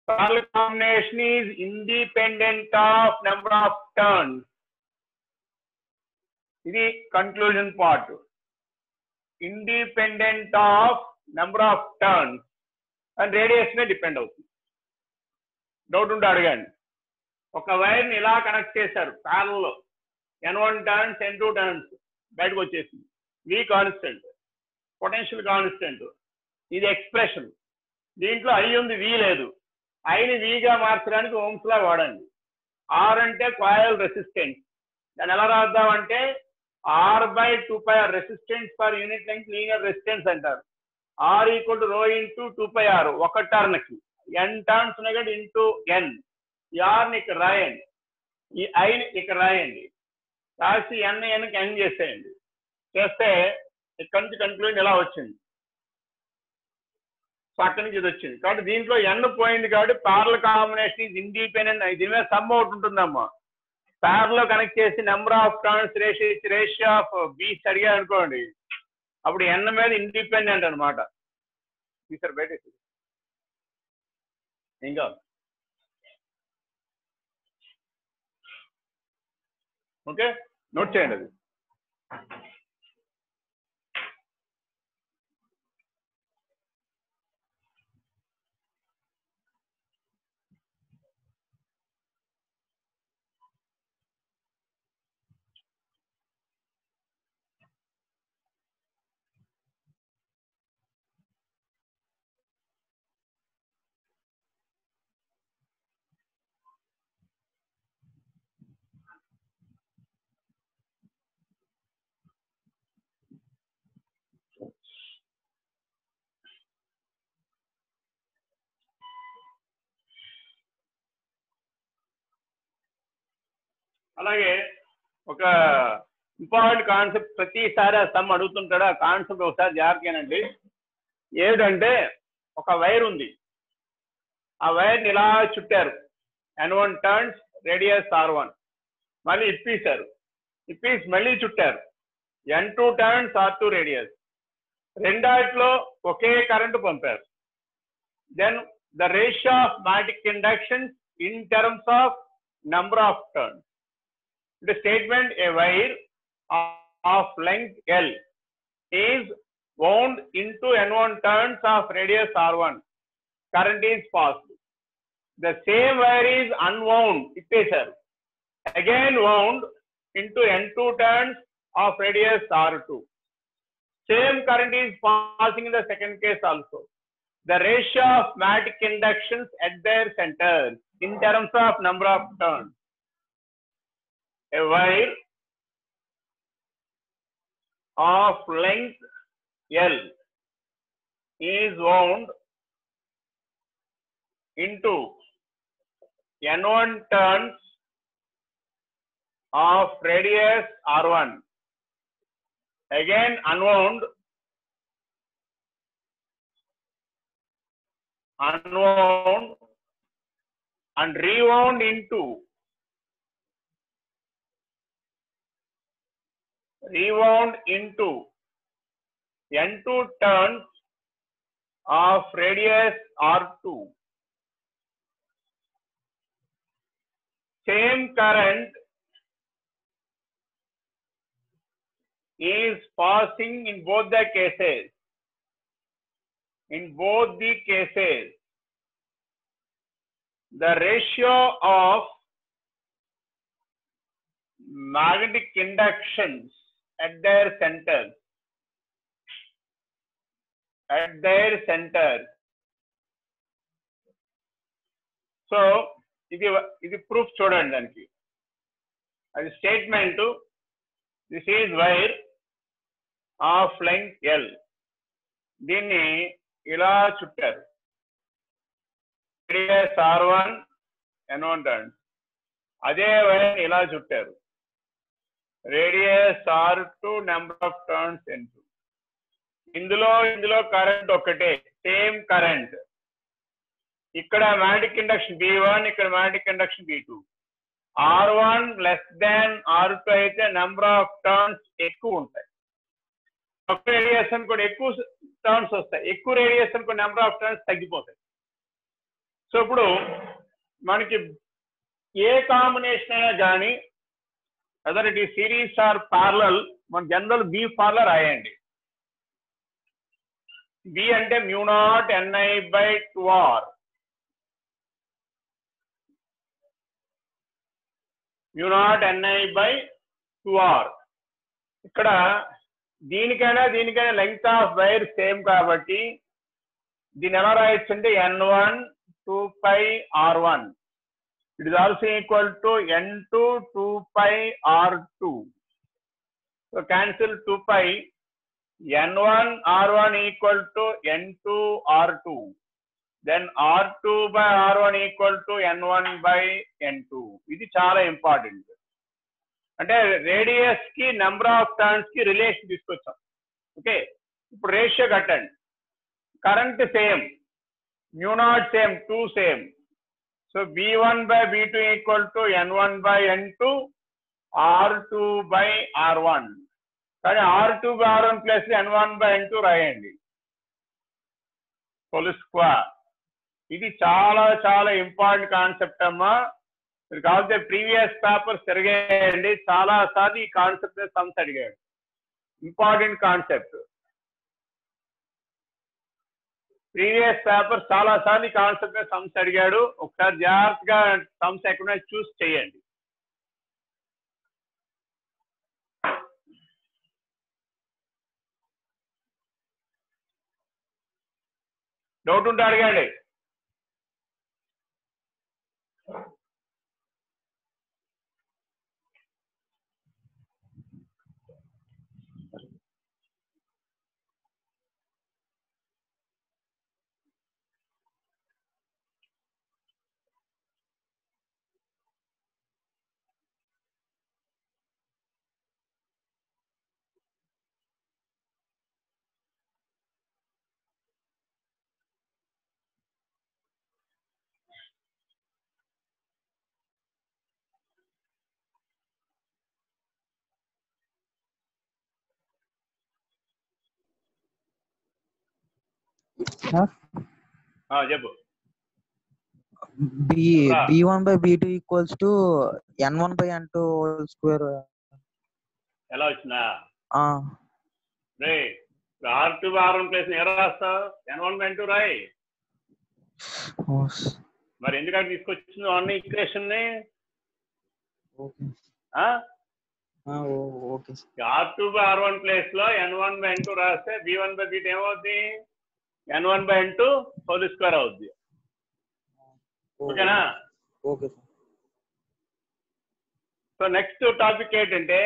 Parallel combination is independent of number of turns. ఇది conclusion part. Independent of number of turns and radius నే depend అవుతుంది. Doubt ఉంటే అడగండి. ఒక వైర్ని ఇలా కనెక్ట్ చేశారు ప్యారల్లో, N1 టర్న్స్ N2 టర్న్స్ బయటకు వచ్చేసింది. V కాన్స్టెంట్, పొటెన్షియల్ కాన్స్టెంట్, ఇది ఎక్స్ప్రెషన్. దీంట్లో I ఉంది, V లేదు. ఐని Vగా మార్చడానికి ఓమ్స్ లా వాడండి. R అంటే కాయిల్ రెసిస్టెన్స్, దాన్ని ఎలా రాద్దామంటే R/2πr resistance per unit length linear resistance అంటారు. R equal to rho into 2πr, ఒక టర్న్ కి n టర్న్స్ ఉన్నాయి ఇంటూ n. ఈ R ని ఇక్కడ రాయండి, ఈ I ని ఇక్కడ రాయండి, రాసి n కి n చేసేయండి. చేస్తే ఇక్కడ నుంచి కన్క్లూజన్ ఎలా వచ్చింది. సో అక్కడి నుంచి ఇది వచ్చింది. కాబట్టి దీంట్లో n పోయింది కాబట్టి ప్యారలల్ కాంబినేషన్ ఈజ్ ఇండిపెండెంట్. దీని మీద సమ్ అవుట్ ఉంటుందమ్మా. ప్యారలో కనెక్ట్ చేసి number of turns ratio of bees అడిగా అనుకోండి, అప్పుడు n మీద ఇండిపెండెంట్ అనమాట. సార్ బయట ఇంకా ఓకే, నోట్ చేయండి అది. అలాగే ఒక ఇంపార్టెంట్ కాన్సెప్ట్, ప్రతిసారి ఆ సమ్ అడుగుతుంటాడు, ఆ కాన్సెప్ట్ ఒకసారి జాగ్రత్తగానండి. ఏమిటంటే ఒక వైర్ ఉంది, ఆ వైర్ని ఇలా చుట్టారు, N1 టర్న్స్ రేడియస్ R1, మళ్ళీ ఇప్పేశారు, ఇప్పేసి మళ్ళీ చుట్టారు, N2 టర్న్స్ R2 రేడియస్. రెండాటిలో ఒకే కరెంటు పంపారు. Then the ratio of magnetic inductions in terms of number of turns. The statement, a wire of length L is wound into N1 turns of radius R1. Current is passed. The same wire is unwound, again wound into N2 turns of radius R2. Same current is passing in the second case also. The ratio of magnetic inductions at their centers in terms of number of turns. A wire of length L is wound into N1 turns of radius R1, again unwound and rewound into N2 turns of radius R2. Same current is passing in both the cases. The ratio of magnetic inductions at their centers. So ఇది proof చూడండి దానికి. అది statement. This is wire of length L. దీన్ని ఇలా చుట్టారు, radius R1 N1 turns. అదే wire ఇలా చుట్టారు, radius R2 number of turns N2. ఇందులో కరెంట్ ఒకటే, సేమ్ కరెంట్. ఇక్కడ మ్యాగ్నెటిక్ ఇండక్షన్ B1, ఇక్కడ magnetic induction B2. R1 less than R2 అయితే నెంబర్ ఆఫ్ టర్న్స్ ఎక్కువ ఉంటాయి. తక్కువ రేడియేషన్ కూడా ఎక్కువ టర్న్స్ వస్తాయి, ఎక్కువ రేడియేషన్ కూడా నెంబర్ ఆఫ్ టర్న్స్ తగ్గిపోతాయి. సో ఇప్పుడు మనకి ఏ కాంబినేషన్ అయినా కానీ whether it is series or parallel, మన జనరల్ B ఫార్ములా రాయండి. B అంటే mu naught Ni by 2R. mu naught Ni by 2R. ఇక్కడ దీనికైనా లెంగ్త్ ఆఫ్ వైర్ సేమ్ కాబట్టి దీన్ని ఎలా రాయొచ్చు అంటే N1 2 pi R1. It is also equal to N2 2 pi R2. So cancel 2 pi. N1 R1 equal to N2 R2. Then R2 by R1 equal to N1 by N2. ఇది చాలా important. అంటే radius కి number of turns కి relation తీసుకొచ్చాం. Okay, ఇప్పుడు ratio కట్టండి. Current same, mu naught same, 2 same. So B1 by B2 equal to N1 by N2, R2 by R1. కానీ R2 by R1 plus N1 by N2 రాయండి. Whole square. ఇది చాలా చాలా important concept అమ్మా. మీరు కావాలంటే ప్రీవియస్ పేపర్స్ తిరిగేయండి, చాలా సార్లు ఈ కాన్సెప్ట్ సమ్స్ అడిగాడు. Important concept. ప్రీవియస్ పేపర్ చాలా సార్లు ఈ కాన్సెప్ట్ సమ్స్ అడిగాడు. ఒకసారి జాగ్రత్తగా సమ్స్ ఎక్కడ చూస్ చేయండి. డౌట్ ఉంటే అడగండి. చెప్పు. B1 by B2 equals to N1 by N2 whole square. ఎలా వచ్చిందా? రే R2 by R1 ప్లస్ ఎలా రాస్తావు? N1 by N2 రాయి. మరి ఎందుకంటే తీసుకొచ్చింది అన్ని ఈక్వేషన్ ని. R2 by R1 ప్లేస్ లో N1 by N2 రాస్తే B1 by B2 ఏమవుద్ది? N1 by N2 whole square అవుద్ది. ఓకేనా? ఓకే. సో నెక్స్ట్ టాపిక్ ఏంటంటే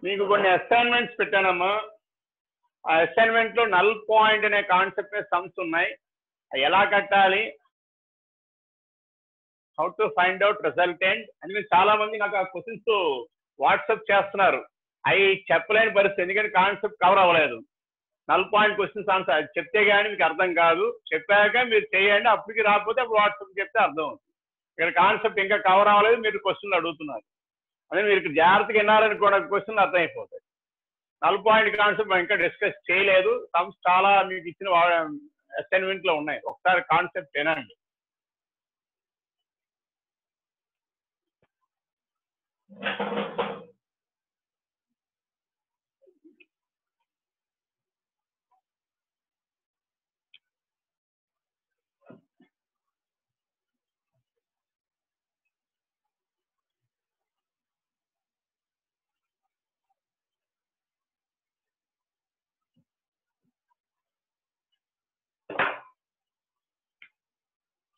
మీకు కొన్ని అసైన్మెంట్స్ పెట్టానమ్మా. ఆ అసైన్మెంట్ లో నల్ పాయింట్ అనే కాన్సెప్ట్ సమ్స్ ఉన్నాయి. ఎలా కట్టాలి, how to find out resultant అని మీరు చాలా మంది నాకు ఆ క్వశ్చన్స్ వాట్సాప్ చేస్తున్నారు. అవి చెప్పలేని పరిస్థితి, ఎందుకంటే కాన్సెప్ట్ కవర్ అవ్వలేదు. నల్ పాయింట్ క్వశ్చన్స్ ఆన్సర్ చెప్తే కానీ మీకు అర్థం కాదు. చెప్పాక మీరు చేయండి, అప్పటికి రాకపోతే అప్పుడు వాట్సాప్ చెప్తే అర్థం అవుతుంది. ఇక్కడ కాన్సెప్ట్ ఇంకా కవర్ అవ్వలేదు, మీరు క్వశ్చన్లు అడుగుతున్నారు. అదే మీరు జాగ్రత్తగా విన్నారని కూడా క్వశ్చన్లు అర్థమైపోతాయి. నల్ పాయింట్ కాన్సెప్ట్ ఇంకా డిస్కస్ చేయలేదు. సమ్స్ చాలా మీకు ఇచ్చిన అసైన్మెంట్ లో ఉన్నాయి. ఒకసారి కాన్సెప్ట్ వినండి.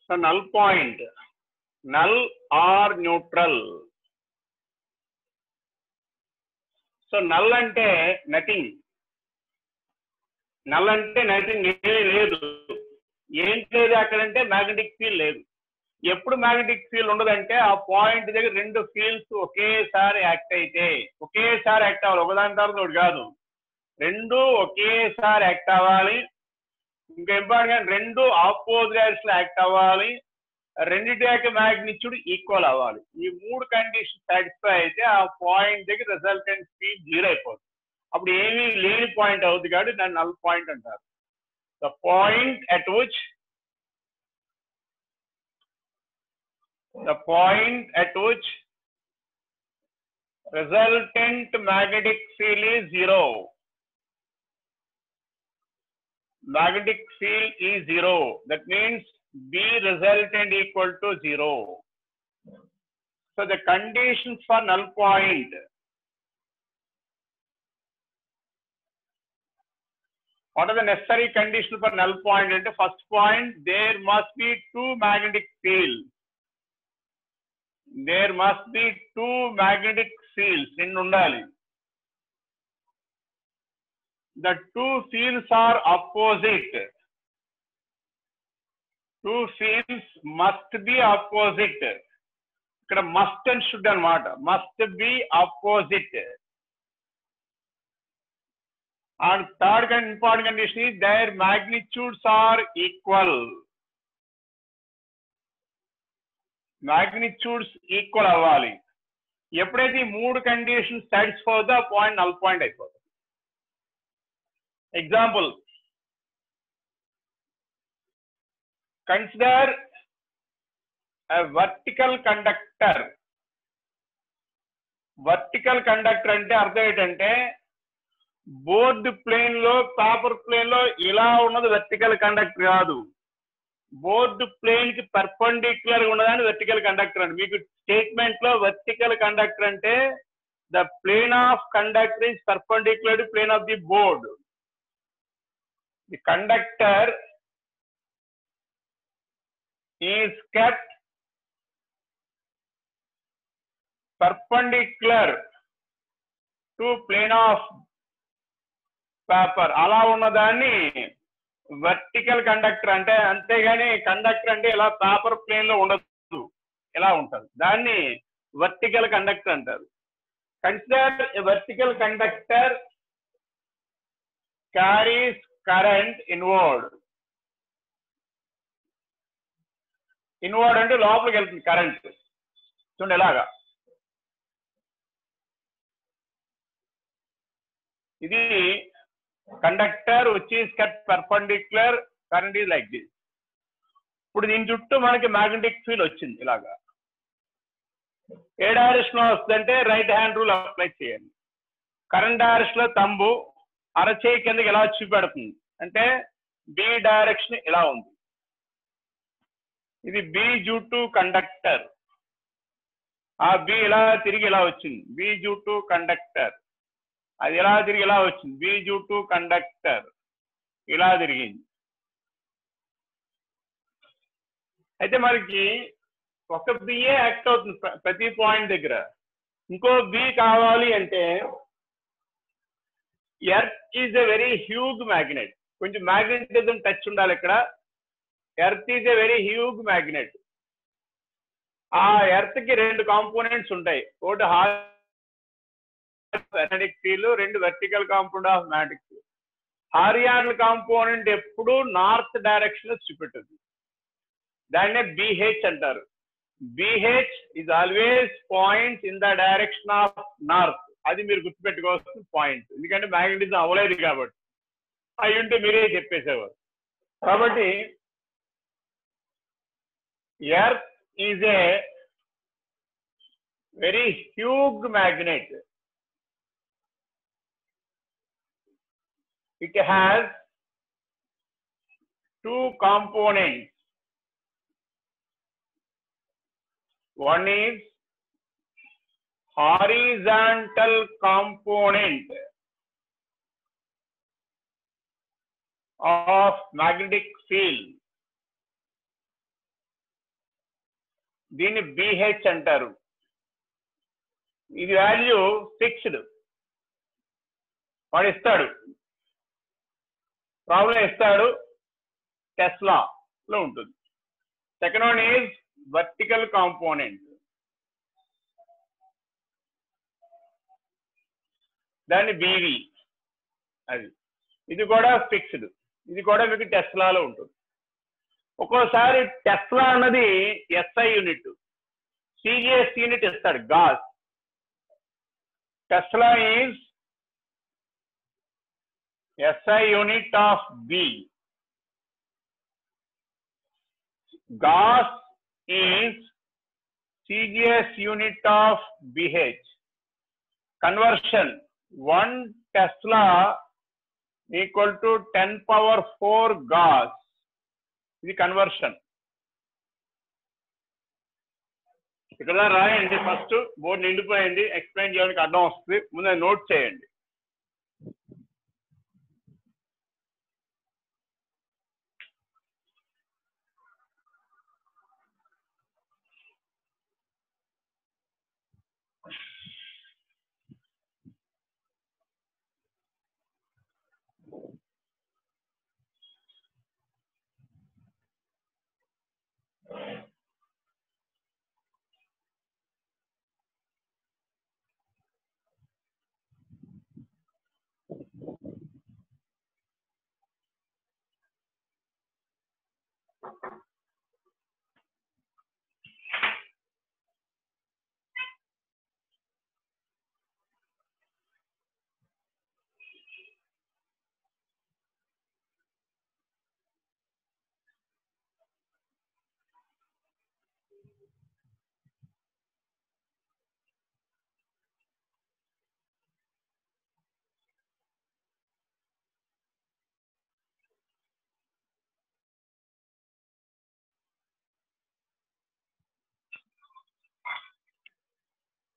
So null point, null or neutral. So null అంటే నథింగ్. నల్ అంటే నథింగ్, ఏమీ లేదు. ఏంటి లేదు అక్కడంటే మ్యాగ్నెటిక్ ఫీల్డ్ లేదు. ఎప్పుడు మ్యాగ్నెటిక్ ఫీల్డ్ ఉండదంటే ఆ పాయింట్ దగ్గర రెండు ఫీల్డ్స్ ఒకేసారి యాక్ట్ అయితే, ఒకేసారి యాక్ట్ అవ్వాలి, ఒకదాని తర్వాత ఒకటి కాదు, రెండు ఒకేసారి యాక్ట్ అవ్వాలి. ఇంకా ఇంపార్టెంట్, రెండు ఆపోజిట్ డైరెక్షన్ యాక్ట్ అవ్వాలి, రెండింటి యొక్క మ్యాగ్నిట్యూడ్ ఈక్వల్ అవ్వాలి. ఈ మూడు కండిషన్ సాటిస్ఫై అయితే ఆ పాయింట్ దగ్గర రిజల్టెంట్ ఫీల్డ్ జీరో అయిపోతుంది. అప్పుడు ఏమీ లేని పాయింట్ అవుతుంది కాబట్టి దాన్ని నల్ పాయింట్ అంటారు. The point at which resultant magnetic field is 0. Magnetic field is 0. That means B resultant equal to 0. So the conditions for null point. What are the necessary conditions for null point? And the first point, there must be two magnetic fields. There must be two magnetic fields in undali. The two fields are opposite. Two fields must be opposite. Ikkada must and should anamata. Must be opposite. And third and important condition is their magnitudes are equal. Magnitudes equal అవ్వాలి. ఎప్పుడైతే ఈ మూడు conditions satisfy అవుతుందో ఆ point null point అయిపోతుంది. Example, consider a vertical conductor. Vertical conductor అంటే అర్థం ఏంటంటే బోర్డు ప్లేన్ లో పేపర్ ప్లేన్ లో ఇలా ఉన్నది వెర్టికల్ కండక్టర్ కాదు. బోర్డు ప్లేన్ కి పర్పెండిక్యులర్ గా ఉన్నదాన్ని వెర్టికల్ కండక్టర్ అండి. మీకు స్టేట్మెంట్ లో వెర్టికల్ కండక్టర్ అంటే the plane of conductor is perpendicular to plane of the board. The conductor is kept perpendicular to plane of paper. అలా ఉన్నదాన్ని వర్టికల్ కండక్టర్ అంటే, అంతేగాని కండక్టర్ అంటే ఇలా పేపర్ ప్లేన్ లో ఉండదు, ఇలా ఉంటుంది, దాన్ని వర్టికల్ కండక్టర్ అంటారు. Consider a vertical conductor carries current inward. Inward అంటే లోపలికి వెళ్తుంది కరెంట్. చూడండి ఎలాగా, ఇది conductor which is kept perpendicular, current is like this. ఇప్పుడు దీని చుట్టూ మనకి మ్యాగ్నెటిక్ ఫీల్డ్ వచ్చింది ఇలాగా. ఏ డైరెక్షన్ లో వస్తుందంటే రైట్ హ్యాండ్ రూల్ అప్లై చేయండి. కరెంట్ డైరెక్షన్ లో తంబు అరచేయి కిందకి ఎలా చూపెడుతుంది అంటే బి డైరెక్షన్ ఇలా ఉంది. ఇది బి డ్యూ టు కండక్టర్. ఆ బి ఇలా తిరిగి ఇలా వచ్చింది, బి డ్యూ టు కండక్టర్. అది ఎలా తిరిగి ఇలా వచ్చింది, బి డ్యూ టు కండక్టర్, ఇలా తిరిగింది. అయితే మనకి ఒక బిఏ యాక్ట్ అవుతుంది ప్రతి పాయింట్ దగ్గర. ఇంకో బి కావాలి అంటే earth is a very huge magnet. కొంచెం మ్యాగ్నెటిజం టచ్ ఉండాలి ఇక్కడ. Earth is a very huge magnet. ఆ ఎర్త్ కి రెండు కాంపోనెంట్స్ ఉంటాయి, ఒకటి మ్యాగ్నెటిక్ ఫీల్డ్, రెండు vertical compound of magnetic field. Horizontal component ఎప్పుడు నార్త్ డైరెక్షన్ లో చూపెట్టింది, దాన్నే బిహెచ్ అంటారు. BH is always points in the direction of north. అది మీరు గుర్తుపెట్టుకోవాల్సిన పాయింట్, ఎందుకంటే మ్యాగ్నెటిజం అవ్వలేదు కాబట్టి. అవి ఉంటే మీరే చెప్పేసేవారు. కాబట్టి earth is a very huge magnet. It has two components. One is horizontal component of magnetic field. దీన్ని బిహెచ్ అంటారు. ఇది వాల్యూ ఫిక్స్డ్. వాడు ఇస్తాడు, ప్రాబ్లం ఇస్తాడు, టెస్లా లో ఉంటుంది. Second one is vertical component. దాన్ని బివి. అది ఇది కూడా ఫిక్స్డ్. ఇది కూడా మీకు టెస్లాలో ఉంటుంది. ఒక్కోసారి టెస్లా అన్నది ఎస్ఐ యూనిట్, సిజిఎస్ యూనిట్ ఇస్తాడు, gauss. Tesla is SI unit of B. Gauss is CGS unit of BH. Conversion 1 tesla equal to 10⁴ gauss. ఇది కన్వర్షన్. ఇక్కడ రాయండి. ఫస్ట్ బోర్డు నిండిపోయింది, ఎక్స్ప్లెయిన్ చేయడానికి అర్థం వస్తుంది. ముందు నోట్ చేయండి.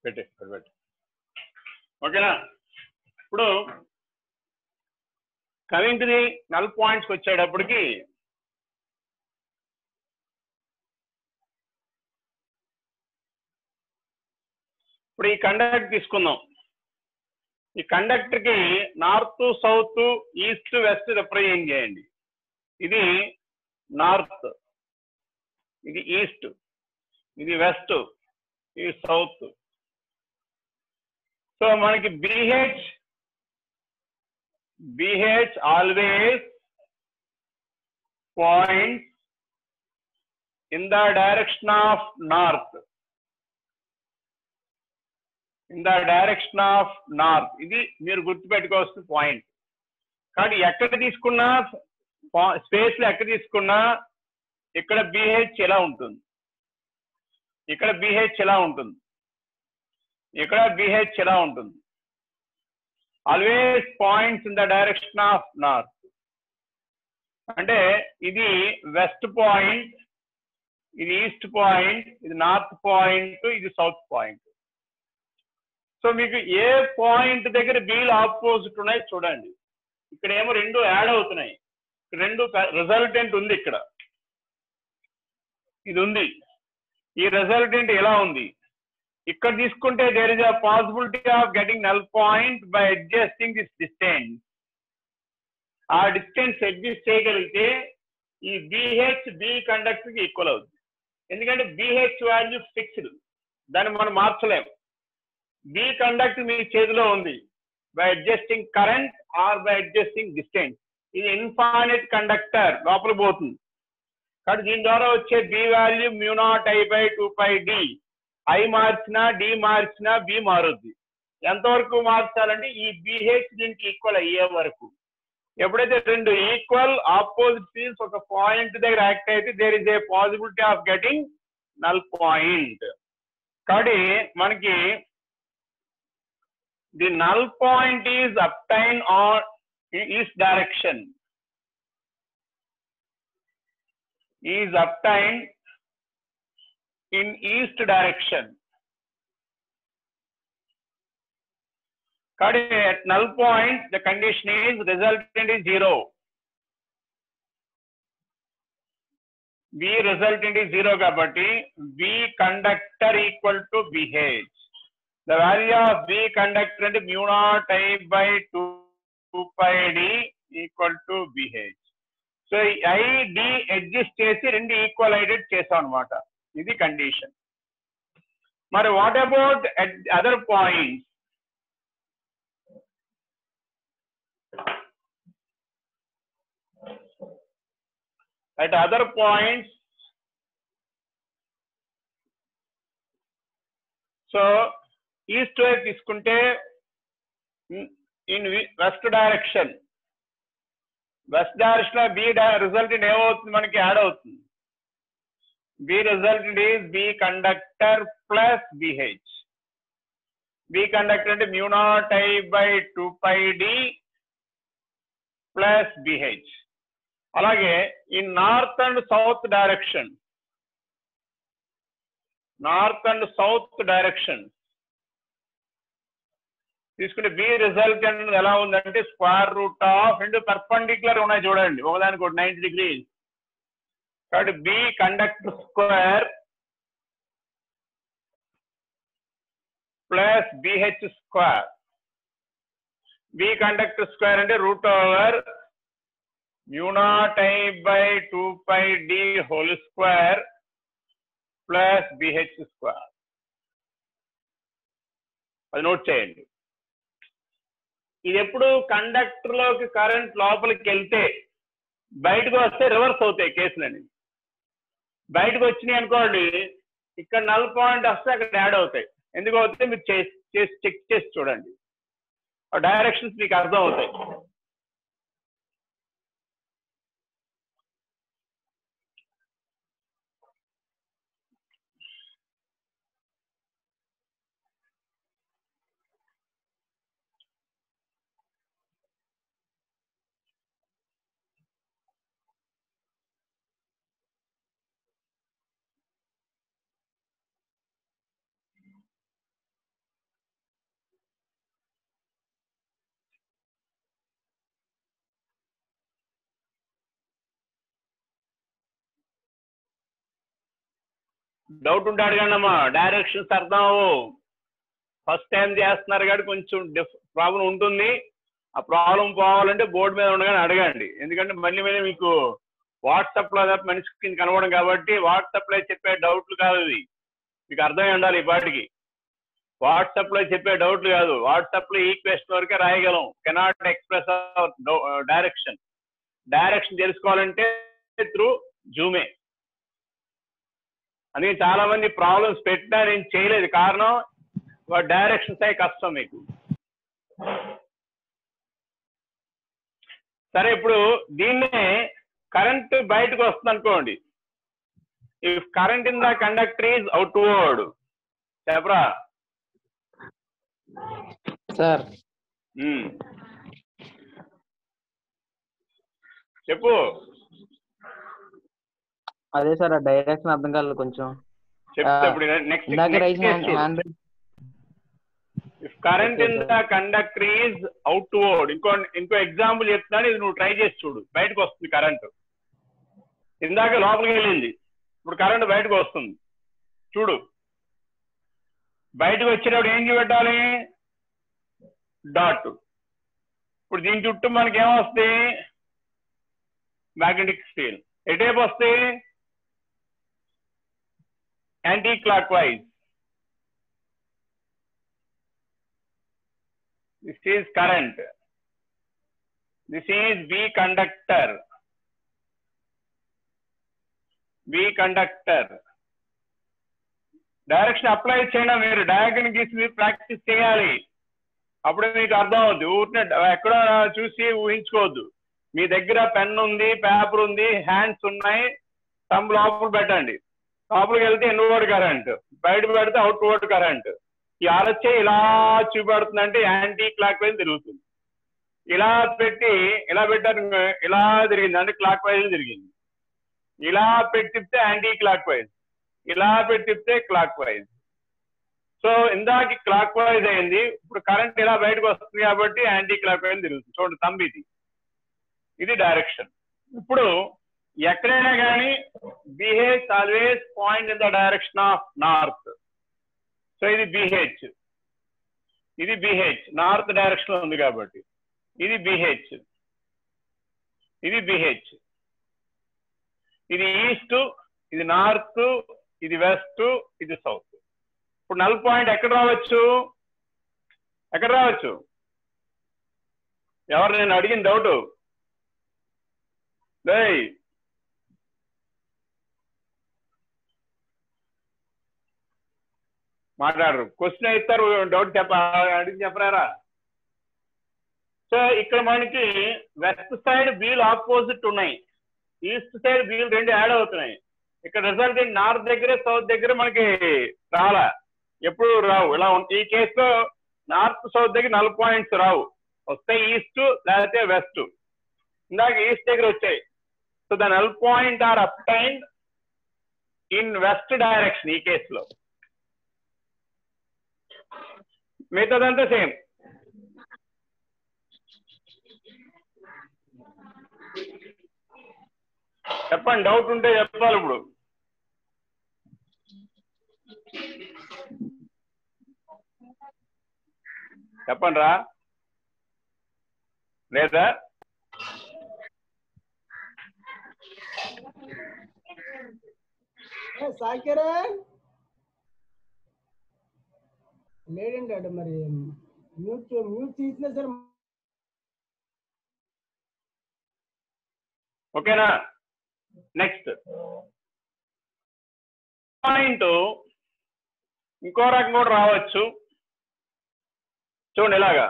పెట్టే ఓకేనా. ఇప్పుడు కమింగ్ టు ది నల్ పాయింట్స్కి వచ్చేటప్పటికి ఇప్పుడు ఈ కండక్టర్ తీసుకుందాం. ఈ కండక్టర్ కి north, south, east, west represent చేయండి. ఇది నార్త్, ఇది ఈస్ట్, ఇది వెస్ట్, ఇది సౌత్. సో మనకి BH always points in the direction of north. In the direction of north. ఇది మీరు గుర్తుపెట్టుకోవాల్సిన పాయింట్. కానీ ఎక్కడ తీసుకున్నా, స్పేస్ లో ఎక్కడ తీసుకున్నా, ఇక్కడ BH ఎలా ఉంటుంది, ఇక్కడ BH ఎలా ఉంటుంది, ఇక్కడ BH ఎలా ఉంటుంది. Always points in the direction of north. అంటే ఇది వెస్ట్ పాయింట్, ఇది ఈస్ట్ పాయింట్, ఇది నార్త్ పాయింట్, ఇది సౌత్ పాయింట్. సో మీకు ఏ పాయింట్ దగ్గర బీలు ఆపోజిట్ ఉన్నాయి చూడండి. ఇక్కడ ఏమో రెండు యాడ్ అవుతున్నాయి, రెండు రిజల్టెంట్ ఉంది, ఇక్కడ ఇది ఉంది. ఈ రిజల్టెంట్ ఎలా ఉంది, ఇక్కడ తీసుకుంటే there is a possibility of getting null point by adjusting this distance. ఆ డిస్టెన్స్ అడ్జస్ట్ చేయగలిగితే ఈ BH B కండక్టర్ కి ఈక్వల్ అవుతుంది. ఎందుకంటే BH వాల్యూ ఫిక్స్డ్, దాన్ని మనం మార్చలేము. B కండక్టర్ మీ చేతిలో ఉంది. By adjusting current or by adjusting distance. ఇది ఇన్ఫైనైట్ కండక్టర్, లోపల పోతుంది. కాబట్టి దీని ద్వారా వచ్చే B వాల్యూ μ0I/2πd. I మార్చినా, D మార్చినా B మారుద్ది. ఎంతవరకు మార్చాలంటే ఈ BH దీనికి ఈక్వల్ అయ్యే వరకు. ఎప్పుడైతే రెండు ఈక్వల్ ఆపోజిట్ ఫీల్డ్స్ ఒక పాయింట్ దగ్గర యాక్ట్ అయితే there is a possibility of getting null point. కాబట్టి మనకి the null point is obtain on east direction, is obtain in east direction. At null point the condition is resultant is 0. B resultant is 0 kabatti B conductor equal to BH. The value of B conductor is μ0I/2πd equal to BH. So I D adjust chesi rendu equalized chesam anamata. ఇది condition. మరి what about other points? At other points, so east వైపు తీసుకుంటే in west direction, west direction లో B result ఏమవుతుంది, మనకి add అవుతుంది. B resultant is B conductor plus BH. B conductor అంటే μ0I/2πd plus BH. అలాగే ఈ నార్త్ అండ్ సౌత్ డైరెక్షన్ తీసుకుంటే బి రిజల్టెంట్ ఎలా ఉందంటే స్క్వేర్ రూట్ ఆఫ్ రెండు పర్పెండిక్యులర్ ఉన్నాయి చూడండి, ఒకదానికి ఒకటి 90 degrees. కాబట్టి B conductor square plus BH square. B conductor square అంటే √μ0I/2πd whole square plus BH square. అది నోట్ చేయండి. ఇది ఎప్పుడు కండక్టర్ లోకి కరెంట్ లోపలికి వెళ్తే బయటకు వస్తే రివర్స్ అవుతాయి కేసులని. బయటకు వచ్చినాయి అనుకోండి, ఇక్కడ నల్ పాయింట్ వస్తే అక్కడ యాడ్ అవుతాయి. ఎందుకు అవుతాయి మీరు చెక్ చేసి చూడండి, ఆ డైరెక్షన్స్ మీకు అర్థం అవుతాయి. డౌట్ ఉంటే అడగండి అమ్మా, డైరెక్షన్స్ అర్థం అవ్వు. ఫస్ట్ టైం చేస్తున్నారు కాబట్టి కొంచెం ప్రాబ్లం ఉంటుంది. ఆ ప్రాబ్లం పోవాలంటే బోర్డు మీద ఉండగానే అడగండి. ఎందుకంటే మళ్ళీ మీకు వాట్సాప్ లో మనిషి కింద కనబడం కాబట్టి వాట్సాప్ లో చెప్పే డౌట్లు కాదు, ఇది మీకు అర్థమై ఉండాలి. ఈ పాటికి వాట్సాప్ లో చెప్పే డౌట్లు కాదు, వాట్సాప్ లో ఈ క్వశ్చన్ వరకే రాయగలం. కెనాట్ ఎక్స్ప్రెస్ డైరెక్షన్ తెలుసుకోవాలంటే త్రూ జూమే. అందుకే చాలా మంది ప్రాబ్లమ్స్ పెట్టినా నేను చేయలేదు, కారణం డైరెక్షన్స్ అయ్యే కష్టం మీకు. సరే, ఇప్పుడు దీన్నే కరెంట్ బయటకు వస్తుంది అనుకోండి. If current in the conductor is outward, చెప్పరా సార్? చెప్పు. అదే సార్, ఆ డైరెక్షన్ అర్థం కాలేదు కొంచెం. చెప్తే ఇప్పుడు next if current in the conductor is outward. ఇంకో ఎగ్జాంపుల్ చెప్తున్నాను, ఇది నువ్వు ట్రై చేసి చూడు. బయటకు వస్తుంది కరెంట్, ఇందాక లోపలికి వెళ్ళింది, ఇప్పుడు కరెంట్ బయటకు వస్తుంది చూడు. బయటకు వచ్చేటప్పుడు ఏం చూపెట్టాలి? డాట్. ఇప్పుడు దీని చుట్టూ మనకి ఏమొస్తాయి? Magnetic field. ఎటేపు వస్తాయి? Anticlockwise. This is current. This is B conductor. Direction apply చేయడం, మీరు డయాగ్రమ్ గీసి ప్రాక్టీస్ చేయాలి, అప్పుడే మీకు అర్థం అవుద్ది. ఊరినే ఎక్కడో చూసి ఊహించుకోవద్దు. మీ దగ్గర పెన్ ఉంది, పేపర్ ఉంది, హ్యాండ్స్ ఉన్నాయి, థంబ్ లోపల పెట్టండి. లోపలికి వెళ్తే ఇన్వర్డ్ కరెంట్, బయట పెడితే అవుట్వర్డ్ కరెంట్. ఈ ఆలోచన ఇలా చూపెడుతుందంటే యాంటీ క్లాక్ వైజ్ తిరుగుతుంది. ఇలా పెట్టారు, ఇలా తిరిగింది అంటే క్లాక్ వైజ్ తిరిగింది. ఇలా పెట్టి తిప్పితే యాంటీ క్లాక్ వైజ్, ఇలా పెట్టి తిప్పితే క్లాక్ వైజ్. సో ఇందాక క్లాక్ వైజ్ అయింది, ఇప్పుడు కరెంట్ ఇలా బయటకు వస్తుంది కాబట్టి యాంటీ క్లాక్ వైజ్ తిరుగుతుంది. చూడండి తంబి, ఇది డైరెక్షన్. ఇప్పుడు ఎక్కడైనా కానీ BH always point in the direction of north. So ఇది బిహెచ్ నార్త్ డైరెక్షన్ లో ఉంది కాబట్టి ఇది బిహెచ్, ఇది ఈస్ట్, ఇది నార్త్, ఇది వెస్ట్, ఇది సౌత్. ఇప్పుడు నల్ పాయింట్ ఎక్కడ రావచ్చు? ఎవరు నేను అడిగిన డౌట్? మాట్లాడరు, క్వశ్చన్ ఇస్తారు, డౌట్ అడిగి చెప్పరారా? సో ఇక్కడ మనకి వెస్ట్ సైడ్ వీల్ ఆపోజిట్ ఉన్నాయి, ఈస్ట్ సైడ్ వీల్ రెండు యాడ్ అవుతున్నాయి. ఇక్కడ రిజల్ట్ నార్త్ దగ్గర సౌత్ దగ్గర మనకి రాలా, ఎప్పుడు రావు. ఇలా ఈ కేసులో నార్త్ సౌత్ దగ్గర నల్ పాయింట్స్ రావు, వస్తాయి ఈస్ట్ లేకపోతే వెస్ట్. ఇందాక ఈస్ట్ దగ్గర వచ్చాయి. So the null point are obtained in west direction ఈ కేసులో. మిగతాదంతా సేమ్. చెప్పండి, డౌట్ ఉంటే చెప్పాలి ఇప్పుడు. చెప్పండి రా, లేదా సాకిరణ్ లేడండి అటు మరి మ్యూట్ తీసినా సరే. ఓకేనా? నెక్స్ట్ పాయింట్ ఇంకో రకం కూడా రావచ్చు. చూడండి ఇలాగా,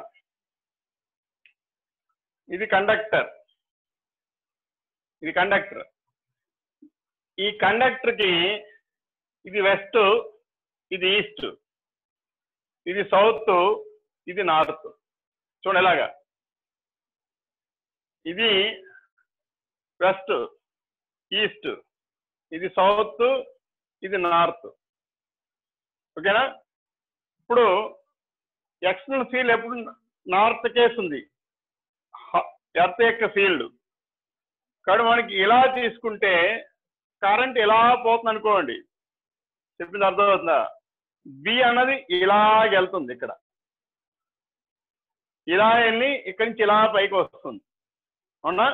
ఇది కండక్టర్, ఇది కండక్టర్. ఈ కండక్టర్ కి ఇది వెస్ట్, ఇది ఈస్ట్, ఇది సౌత్, ఇది నార్త్. చూడండి ఇలాగా, ఇది వెస్ట్, ఈస్ట్, ఇది సౌత్, ఇది నార్త్. ఓకేనా? ఇప్పుడు ఎక్స్టర్నల్ ఫీల్డ్ ఎప్పుడు నార్త్ కేసు ఉంది, ఎర్త్ యొక్క ఫీల్డ్. కాబట్టి మనకి ఇలా తీసుకుంటే కరెంట్ ఇలా పోతుంది అనుకోండి. చెప్పింది అర్థమవుతుందా? బి అన్నది ఇలాగ వెళ్తుంది, ఇక్కడ ఇలా వెళ్ళి ఇక్కడి నుంచి ఇలా పైకి వస్తుంది. అవునా?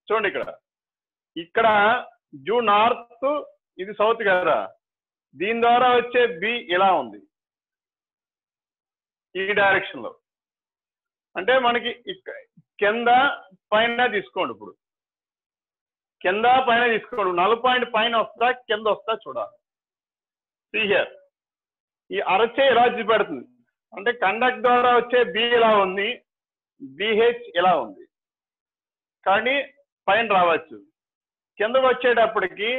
చూడండి ఇక్కడ, ఇక్కడ జూ నార్త్, ఇది సౌత్ కదా, దీని ద్వారా వచ్చే బి ఇలా ఉంది ఈ డైరెక్షన్ లో. అంటే మనకి కింద పైన తీసుకోండి. ఇప్పుడు కింద పైన తీసుకోండి. నల్ పాయింట్ పైన వస్తా కింద వస్తా చూడాలి. హియర్ ఈ అరచే ఇలా చూపెడుతుంది. అంటే కండక్ట్ ద్వారా వచ్చే బి ఇలా ఉంది, బిహెచ్ ఇలా ఉంది. కానీ పైన రావచ్చు. కిందకు వచ్చేటప్పటికి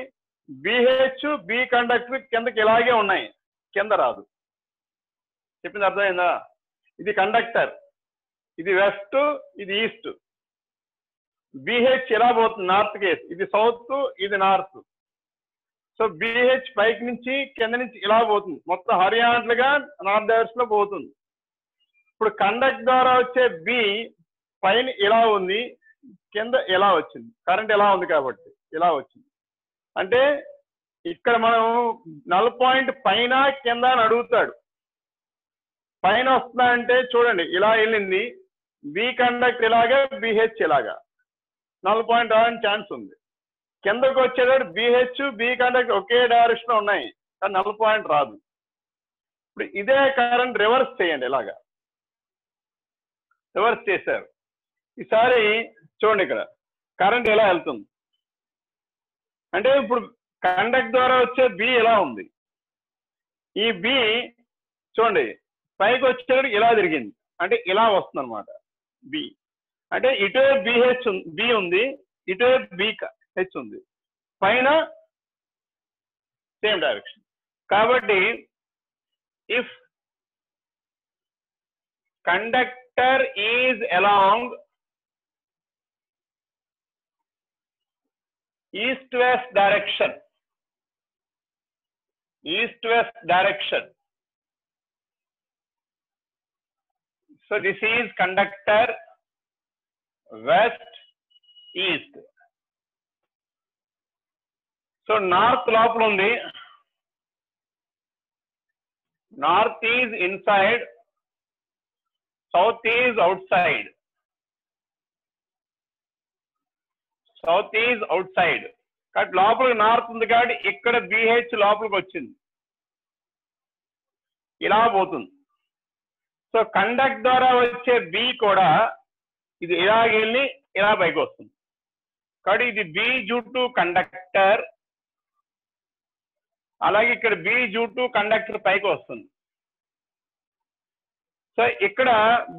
బిహెచ్ బి కండక్టర్ కిందకి ఇలాగే ఉన్నాయి, కింద రాదు. చెప్పింది అర్థమైందా? ఇది కండక్టర్, ఇది వెస్ట్, ఇది ఈస్ట్. బిహెచ్ ఇలా పోతుంది నార్త్ కేస్, ఇది సౌత్, ఇది నార్త్. సో బిహెచ్ పైకి నుంచి కింద నుంచి ఇలా పోతుంది, మొత్తం హారిజాంటల్ గా నార్త్ డైరెక్షన్ లో పోతుంది. ఇప్పుడు కండక్ట్ ద్వారా వచ్చే బి పైన ఇలా ఉంది, కింద ఎలా వచ్చింది, కరెంట్ ఎలా ఉంది కాబట్టి ఇలా వచ్చింది. అంటే ఇక్కడ మనం నల్ పాయింట్ పైన కింద అని అడుగుతాడు. పైన వస్తుందా అంటే చూడండి ఇలా వెళ్ళింది, బి కండక్ట్ ఇలాగా, బిహెచ్ ఇలాగా, నల్ పాయింట్ రావడానికి ఛాన్స్ ఉంది. కిందకు వచ్చేటప్పుడు బిహెచ్ బి కండక్ట్ ఒకే డైరెక్షన్ ఉన్నాయి, కానీ నల్ పాయింట్ రాదు. ఇప్పుడు ఇదే కరెంట్ రివర్స్ చేయండి, ఇలాగా రివర్స్ చేశారు. ఈసారి చూడండి ఇక్కడ కరెంట్ ఎలా వెళ్తుంది అంటే, ఇప్పుడు కండక్ట్ ద్వారా వచ్చే బి ఎలా ఉంది, ఈ బి చూడండి పైకి వచ్చేటప్పుడు ఇలా తిరిగింది, అంటే ఇలా వస్తుంది అనమాట బి. అంటే ఇటువైపు బిహెచ్ బి ఉంది, ఇటువైపు బి హెచ్ ఉంది, పైన సేమ్ డైరెక్షన్. కాబట్టి if conductor is along east-west direction, east-west direction. So this is conductor west east. So north లోపల ఉంది, north is inside, south is outside. South is out side. కాబట్టి లోపలికి north ఉంది కాబట్టి ఇక్కడ బిహెచ్ లోపలికి వచ్చింది, ఇలా పోతుంది. సో కండక్ట్ ద్వారా వచ్చే బి కూడా ఇది ఇలాగెళ్ళి ఇలా పైకి వస్తుంది. కాబట్టి ఇది బి డ్యూ టు కండక్టర్, అలాగే ఇక్కడ బి డ్యూ టు కండక్టర్ పైకి వస్తుంది. సో ఇక్కడ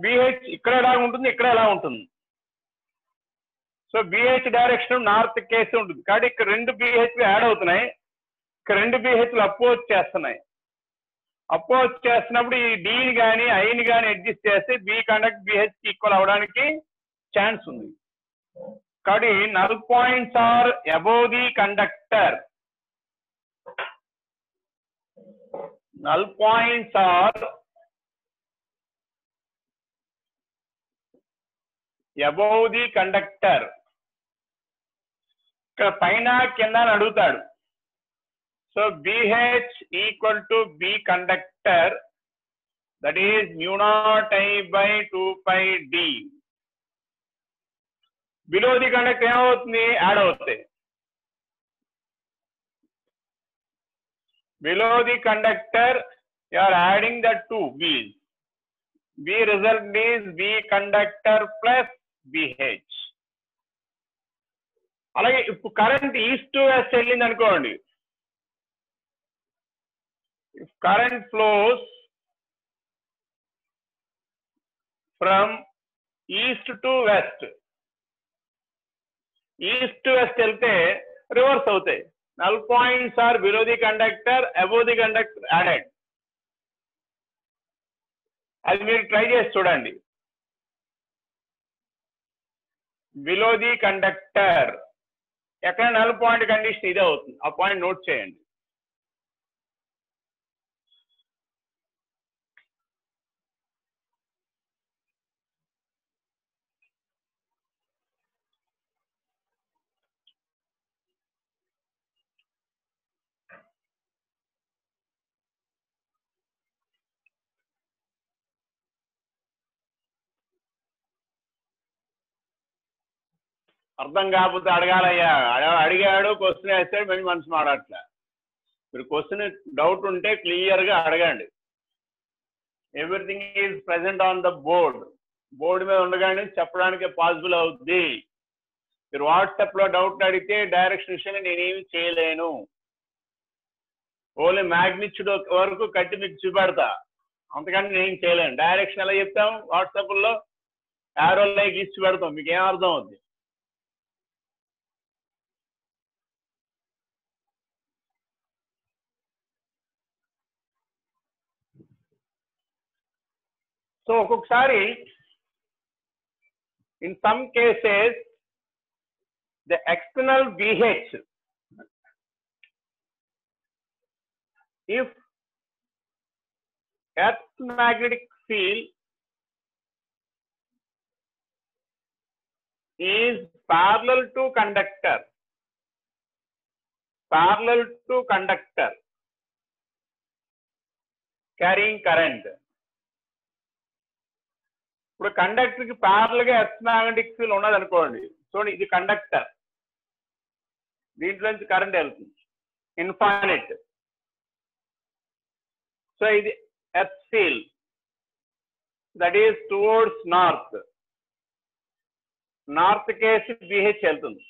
బిహెచ్ ఇక్కడ ఎలా ఉంటుంది, ఇక్కడ ఎలా ఉంటుంది. So BH direction north case ఉంటుంది. కాబట్టి ఇక్కడ రెండు బిహెచ్లు యాడ్ అవుతున్నాయి, ఇక్కడ రెండు బిహెచ్లు అపోజ్ చేస్తున్నాయి. అపోజ్ చేస్తున్నప్పుడు ఈ డీని కానీ ఐని కానీ అడ్జస్ట్ చేస్తే బి కండక్ట్ బిహెచ్ ఈక్వల్ అవడానికి ఛాన్స్ ఉంది. కాబట్టి null points are above the conductor. Null points are above the conductor. ఇక్కడ పైన కింద అని అడుగుతాడు. So BH equal to B conductor, that is μ0I/2πd. Below the conductor ఏమవుతుంది? యాడ్ అవుతాయి. Below the conductor you are adding the two B's. B result is B conductor plus BH. అలాగే ఇప్పుడు current east to west వెళ్ళింది అనుకోండి. If current flows from east to west, east to west వెళ్తే reverse అవుతాయి. Null points are below the conductor, above the conductor added. అది మీరు try చేసి చూడండి. బిలో ది కండక్టర్ ఎక్కడ నల్ పాయింట్ కండిషన్ ఇదే అవుతుంది. ఆ పాయింట్ నోట్ చేయండి. అర్థం కాకపోతే అడగాలయ్యా. అడిగాడు, క్వశ్చన్ వేస్తాడు, మళ్ళీ మనసు మాడట్లే. మీరు క్వశ్చన్ డౌట్ ఉంటే క్లియర్ గా అడగండి. Everything is present on the board. Board మీద ఉండగానే చెప్పడానికి పాసిబుల్ అవుద్ది. మీరు వాట్సాప్ లో డౌట్ అడిగితే డైరెక్షన్ విషయంలో నేనేమి చేయలేను. ఓన్లీ మ్యాగ్నిట్యూడ్ వరకు కట్టి మీకు చూపెడతా, అంతకంటే నేను చేయలేను. డైరెక్షన్ ఎలా చెప్తాం? వాట్సాప్ లో యారో లైక్ ఇచ్చి పెడతాం, మీకు ఏం అర్థం అవుద్ది? సో ఒక్కొక్కసారి in some cases the external BH, if earth's magnetic field is parallel to conductor, carrying current. ఇప్పుడు కండక్టర్ కి ప్యారల్ గా ఎర్త్ మ్యాగ్నెటిక్ ఫీల్డ్ ఉన్నది అనుకోండి. చూడండి, ఇది కండక్టర్, దీంట్లో నుంచి కరెంట్ వెళ్తుంది ఇన్ఫైనైట్. సో ఇది earth field, that is towards north. North కేసి BH వెళ్తుంది.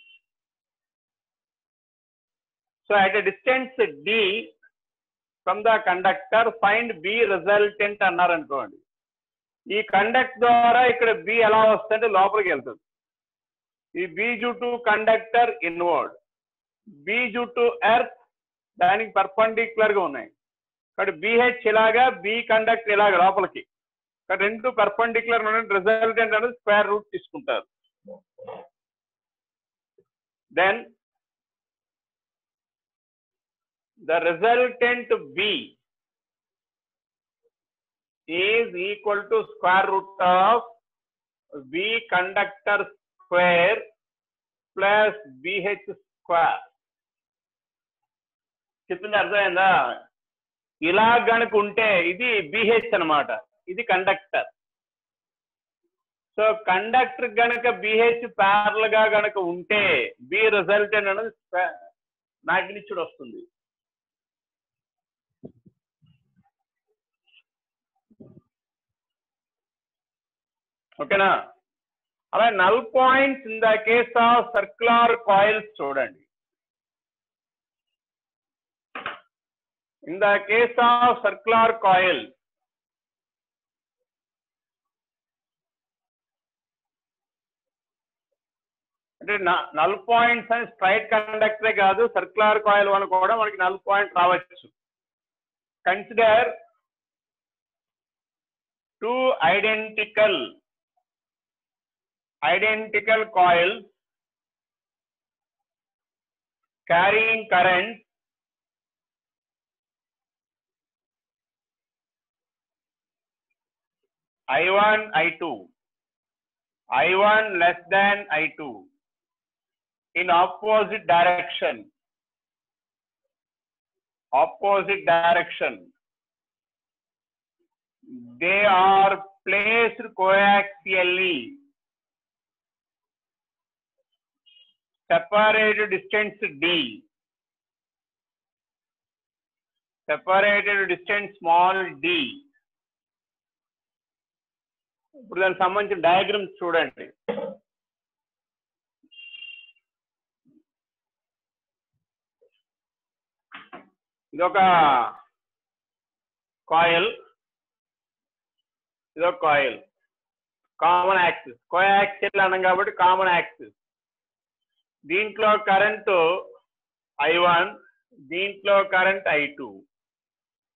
So at a distance D from the conductor find B resultant అన్నారు అనుకోండి. ఈ కండక్ట్ ద్వారా ఇక్కడ B ఎలా వస్తుంటే లోపలికి వెళ్తుంది. ఈ B due to conductor inward, B due to earth దానికి పర్పెండిక్యులర్ గా ఉన్నాయి. కాబట్టి BH ఇలాగా, B కండక్ట్ ఇలాగ లోపలికి. ఇక్కడ రెండు పర్పెండిక్యులర్ రిజల్టెంట్ అనేది స్క్వేర్ రూట్ తీసుకుంటారు. Then the resultant B is equal to square root of B conductor square plus BH square. చెప్పింది అర్థమైందా? ఇలా గనుక ఉంటే ఇది BH అన్నమాట, ఇది కండక్టర్. సో కండక్టర్ గనక BH ప్యారల్ గా గనక ఉంటే B రిజల్టెంట్ అనేది మ్యాగ్నిట్యూడ్ వస్తుంది. ఓకేనా? అలా null points in the case of circular coils చూడండి. In the case of circular coil అంటే నల్ పాయింట్స్ అని స్ట్రైట్ కండక్టరే కాదు, సర్క్యులర్ కాయిల్ వల్ల కూడా మనకి నల్ పాయింట్ రావచ్చు. Consider two identical coils carrying current I1, I2, I1 less than I2 in opposite direction. They are placed coaxially, separated distance d, separated distance small d. ఇప్పుడు దానికి సంబంధించిన diagrams చూడండి. ఇదొక coil, ఇదొక కాయిల్, కామన్ యాక్సిస్, కోయాక్సిల్ అన్నాం కాబట్టి common axis. దీంట్లో current I1, దీంట్లో కరెంట్ I2.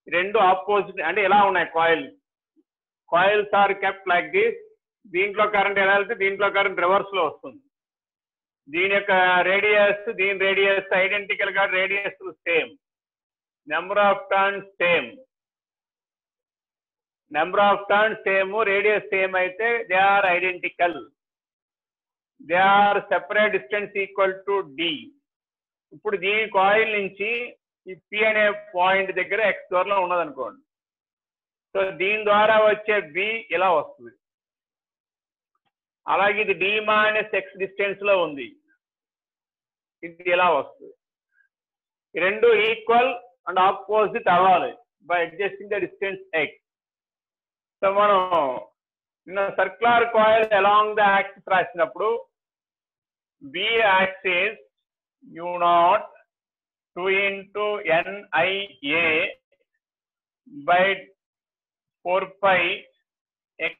రెండు ఆపోజిట్ అంటే ఎలా ఉన్నాయి coils are kept like this. దీంట్లో కరెంట్ ఎలా వెళ్తే దీంట్లో కరెంట్ రివర్స్ లో వస్తుంది. దీని యొక్క రేడియస్ దీని రేడియస్ ఐడెంటికల్ గా radius same, number of turns same, number of turns same, radius same అయితే they are identical, they are separate distance equal to d. ఇప్పుడు దీని కాయిల్ నుంచి ఈ P అనే పాయింట్ దగ్గర x దూరంలో ఉన్నది అనుకోండి. సో దీని ద్వారా వచ్చే B ఇలా వస్తుంది. అలాగే ఇది d - x డిస్టెన్స్ లో ఉంది, ఇది ఇలా వస్తుంది. ఈ రెండు ఈక్వల్ అండ్ ఆపోజిట్ అవ్వాలి by adjusting the distance x. So మనం నిన్న circular coil along the axis రాసినప్పుడు B axis u0 2 into NIA by 4 pi x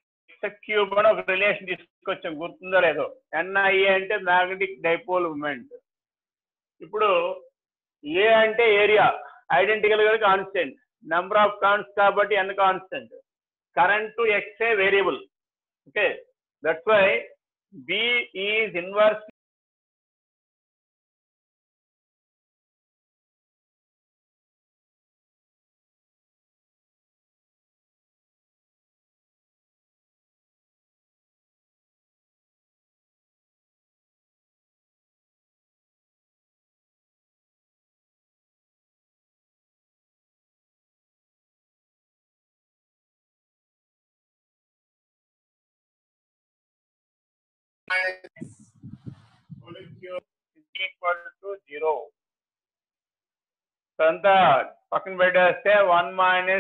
cube అని ఒక రిలేషన్ తీసుకొచ్చాం, గుర్తుందో లేదో. NIA అంటే మ్యాగ్నెటిక్ డైపోల్ మూమెంట్. ఇప్పుడు A అంటే ఏరియా, ఐడెంటికల్ గా కాన్స్టెంట్, నెంబర్ ఆఫ్ టర్న్స్ కాబట్టి n constant, current to x a variable. Okay, that's why B is inverse equal to 0. So అంతా పక్కన పెట్టేస్తే 1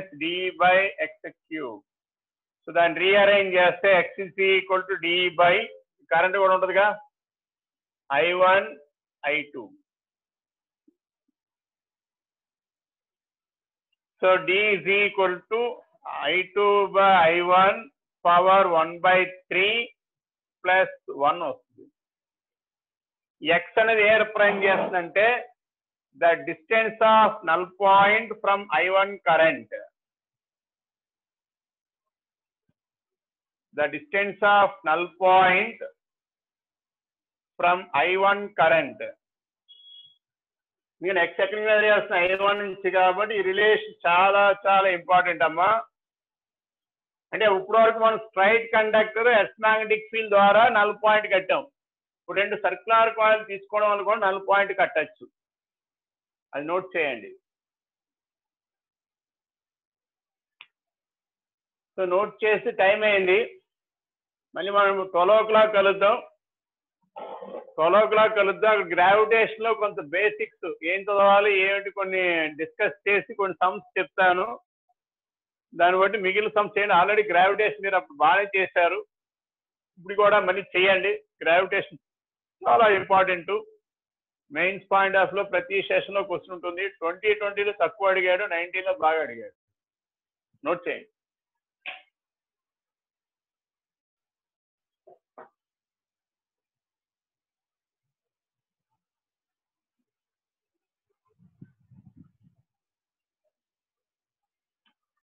- d by x cube. So దాన్ని rearrange చేస్తే x is equal to d by current కూడా ఉంటుందిగా I1 I2. So d is equal to I2 by I1 power 1/3 plus 1 వస్తుంది. x అనేది ఏ represent చేస్తుందంటే the distance of null point from I1 current, the distance of null point from I1 current. నేను x ఎక్కడి మీద చేస్తున్నా I1 నుంచి కాబట్టి ఈ రిలేషన్ చాలా చాలా ఇంపార్టెంట్ అమ్మా. అంటే ఇప్పుడు వరకు మనం స్ట్రైట్ కండక్టర్ ఎస్ మ్యాగ్నెటిక్ ఫీల్డ్ ద్వారా నల్ పాయింట్ కట్టాం. ఇప్పుడు రెండు సర్క్యులర్ కాయిల్ తీసుకోవడం వల్ల కూడా నల్ పాయింట్ కట్టచ్చు, అది నోట్ చేయండి. సో నోట్ చేసి టైం అయింది, మళ్ళీ మనం 12 o'clock కలుద్దాం. 12 o'clock కలుద్దాం. అక్కడ గ్రావిటేషన్ లో కొంత బేసిక్స్ ఏం చదవాలి ఏమిటి కొన్ని డిస్కస్ చేసి కొన్ని సమ్స్ చెప్తాను, దాన్ని బట్టి మిగిలిన సమ్స్ చేయండి. ఆల్రెడీ గ్రావిటేషన్ మీరు అప్పుడు బాగానే చేశారు, ఇప్పుడు కూడా మళ్ళీ చేయండి. గ్రావిటేషన్ చాలా ఇంపార్టెంట్. మెయిన్స్ పాయింట్ ఆఫ్ లో ప్రతి సెషన్ లో క్వశ్చన్ ఉంటుంది. 2020లో తక్కువ అడిగాడు, 19లో బాగా అడిగాడు. నోట్ చేయండి.